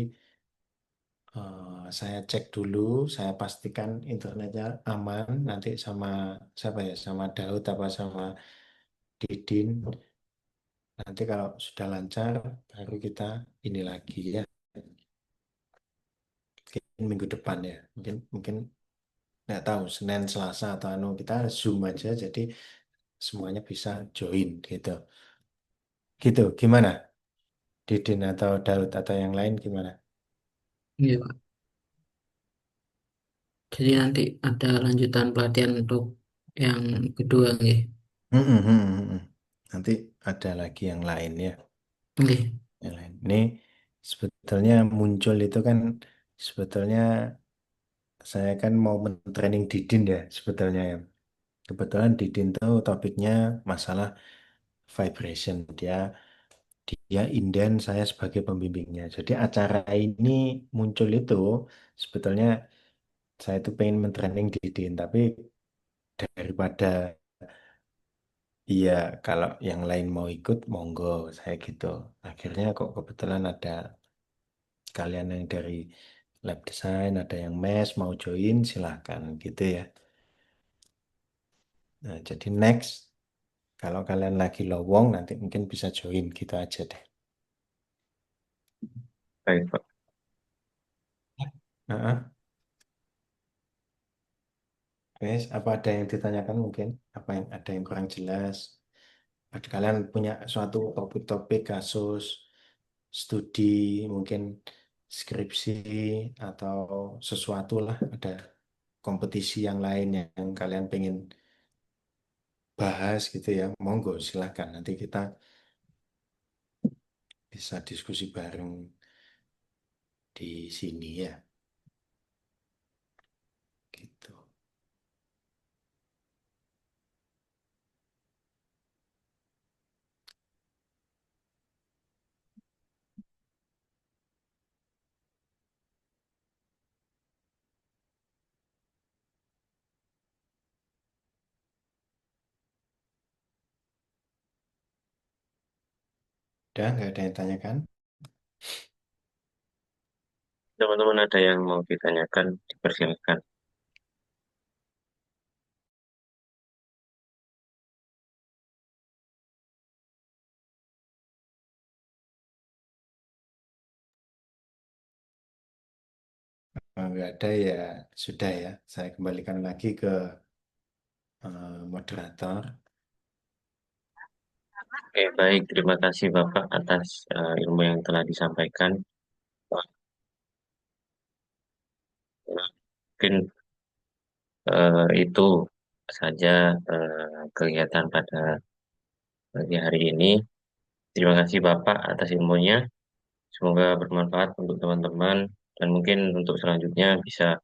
Speaker 1: saya cek dulu, saya pastikan internetnya aman nanti sama siapa ya, sama Daud apa sama Didin. Nanti kalau sudah lancar baru kita ini lagi ya. Mungkin minggu depan ya. Mungkin mungkin nggak tahu Senin, Selasa atau anu, kita Zoom aja jadi semuanya bisa join gitu. Gitu. Gimana? Didin atau Daud atau yang lain gimana?
Speaker 3: Iya, Pak. Jadi nanti ada lanjutan pelatihan untuk yang kedua nih.
Speaker 1: Mm, mm, mm, mm, mm. Nanti ada lagi yang lain ya.
Speaker 3: Oke.
Speaker 1: Yang lain. Ini sebetulnya muncul itu kan, sebetulnya saya kan mau men-training Didin ya sebetulnya ya. Kebetulan Didin tuh topiknya masalah vibration. Dia inden, saya sebagai pembimbingnya. Jadi acara ini muncul itu sebetulnya saya tuh pengen men-training Didin, tapi daripada iya, kalau yang lain mau ikut, monggo, saya gitu. Akhirnya kok kebetulan ada kalian yang dari lab design, ada yang mes, mau join, silahkan gitu ya. Nah, jadi next, kalau kalian lagi lowong, nanti mungkin bisa join gitu aja deh.
Speaker 2: Baik, Pak.
Speaker 1: Heeh. Wes, apa ada yang ditanyakan mungkin? Apa yang ada yang kurang jelas? Ada kalian punya suatu topik-topik kasus, studi, mungkin skripsi atau sesuatu lah, ada kompetisi yang lain yang kalian pengen bahas gitu ya, monggo silahkan. Nanti kita bisa diskusi bareng di sini ya, gitu. Udah nggak ada yang tanyakan?
Speaker 2: Teman-teman ada yang mau ditanyakan, dipersilakan.
Speaker 1: Kalau nggak ada ya sudah ya. Saya kembalikan lagi ke moderator.
Speaker 2: Oke, baik. Terima kasih Bapak atas ilmu yang telah disampaikan. Wah, mungkin itu saja kegiatan pada pagi hari ini. Terima kasih Bapak atas ilmunya. Semoga bermanfaat untuk teman-teman dan mungkin untuk selanjutnya bisa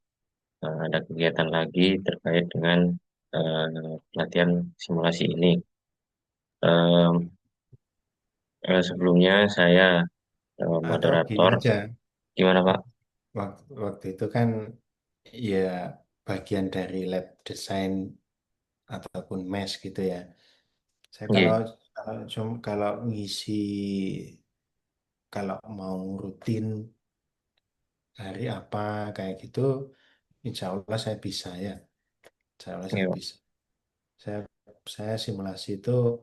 Speaker 2: ada kegiatan lagi terkait dengan pelatihan simulasi ini. Em, Sebelumnya saya
Speaker 1: Atau gini
Speaker 2: moderator.
Speaker 1: aja,
Speaker 2: Gimana Pak?
Speaker 1: waktu itu kan ya bagian dari lab desain ataupun mes gitu ya. Saya
Speaker 2: Iya,
Speaker 1: kalau ngisi kalau mau rutin hari apa kayak gitu, insya Allah saya bisa ya. Insya Allah
Speaker 2: iya,
Speaker 1: saya
Speaker 2: Pak.
Speaker 1: bisa. Saya saya simulasi itu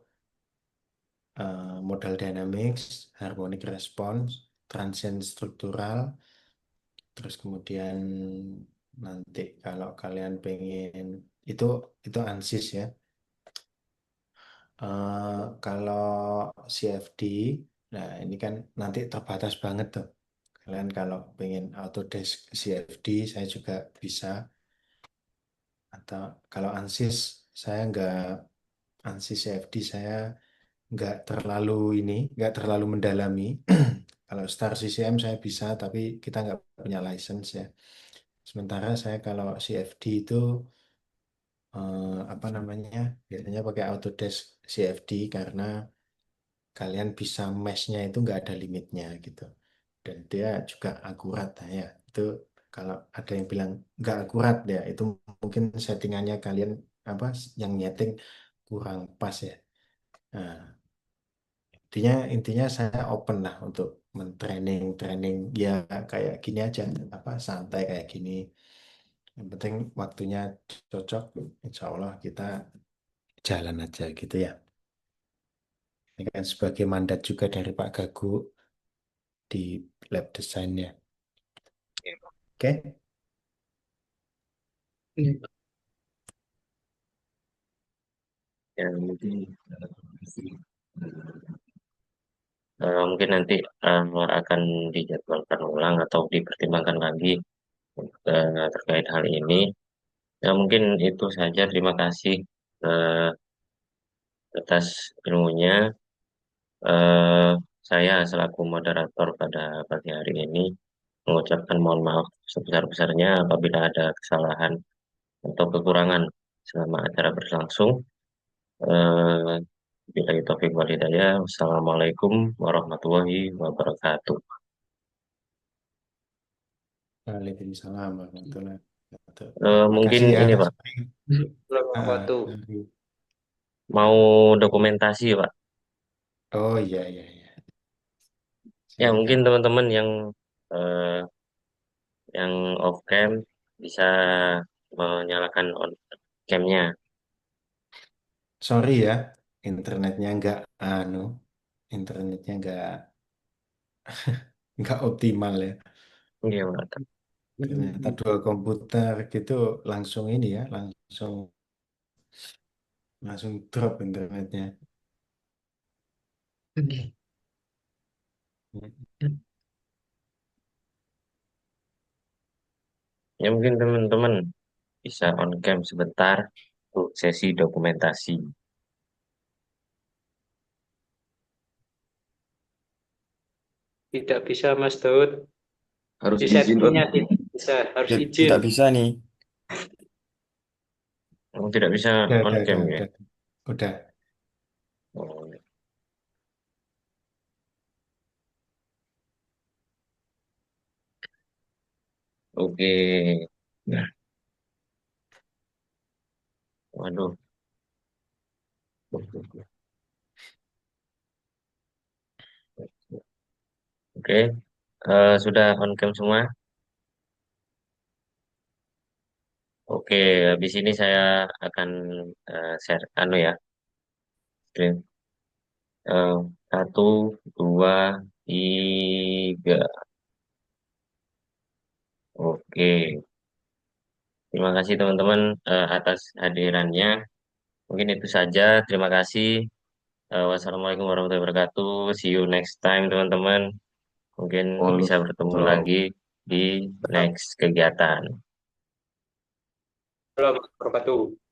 Speaker 1: modal dynamics, harmonic response, transient struktural, terus kemudian nanti kalau kalian pengen itu itu ANSYS ya. Kalau CFD, nah ini kan nanti terbatas banget tuh. Kalian kalau pengen Autodesk CFD, saya juga bisa. Atau kalau ANSYS, saya nggak ANSYS CFD saya nggak terlalu mendalami. Kalau Star CCM saya bisa, tapi kita nggak punya license ya. Sementara saya kalau CFD itu apa namanya? Biasanya pakai Autodesk CFD karena kalian bisa mesh-nya itu nggak ada limitnya gitu. Dan dia juga akurat nah ya. Itu kalau ada yang bilang nggak akurat ya, itu mungkin settingannya kalian apa yang nyeting kurang pas ya. Nah, intinya saya open lah untuk mentraining training ya kayak gini aja apa santai kayak gini. Yang penting waktunya cocok, insya Allah kita jalan aja gitu ya. Ini kan sebagai mandat juga dari Pak Gagu di lab desainnya. Oke,
Speaker 3: Iya,
Speaker 2: Ya, mungkin, mungkin nanti akan dijadwalkan ulang atau dipertimbangkan lagi terkait hal ini. Ya, mungkin itu saja. Terima kasih eh, atas ilmunya. Eh, saya selaku moderator pada pagi hari ini mengucapkan mohon maaf sebesar-besarnya apabila ada kesalahan atau kekurangan selama acara berlangsung. Eh, Bila taufik walhidayah. Wassalamualaikum warahmatullahi wabarakatuh.
Speaker 1: Waalaikumsalam warahmatullahi wabarakatuh.
Speaker 2: Mungkin
Speaker 1: Makasih ya
Speaker 2: ini
Speaker 1: Mas.
Speaker 2: Pak, mau dokumentasi Pak.
Speaker 1: Oh iya iya iya.
Speaker 2: Ya mungkin
Speaker 1: Silakan.
Speaker 2: teman-teman eh, yang off cam bisa menyalakan on camnya.
Speaker 1: Sorry ya, internetnya internetnya nggak optimal ya.
Speaker 2: Iya Pak.
Speaker 1: Ternyata dua komputer gitu langsung ini ya, langsung langsung drop internetnya.
Speaker 3: oke.
Speaker 2: Ya mungkin teman-teman bisa on cam sebentar untuk sesi dokumentasi.
Speaker 5: Tidak bisa Mas Daud.
Speaker 4: Harus
Speaker 5: Di
Speaker 4: izin.
Speaker 5: settingnya tidak bisa, harus izin.
Speaker 4: Tidak bisa nih.
Speaker 2: Oh, tidak bisa on cam ya.
Speaker 1: Udah. Udah.
Speaker 2: Oh, oke. Nah, waduh. Oke, sudah on cam semua. Oke, habis ini saya akan share ya, screen. Eh, Satu, dua, tiga. Oke, terima kasih teman-teman atas hadirannya. Mungkin itu saja. Terima kasih. Wassalamualaikum warahmatullahi wabarakatuh. See you next time teman-teman. Mungkin bisa bertemu
Speaker 1: Waalaikumsalam.
Speaker 2: lagi di next kegiatan.
Speaker 5: Assalamualaikum warahmatullahi wabarakatuh.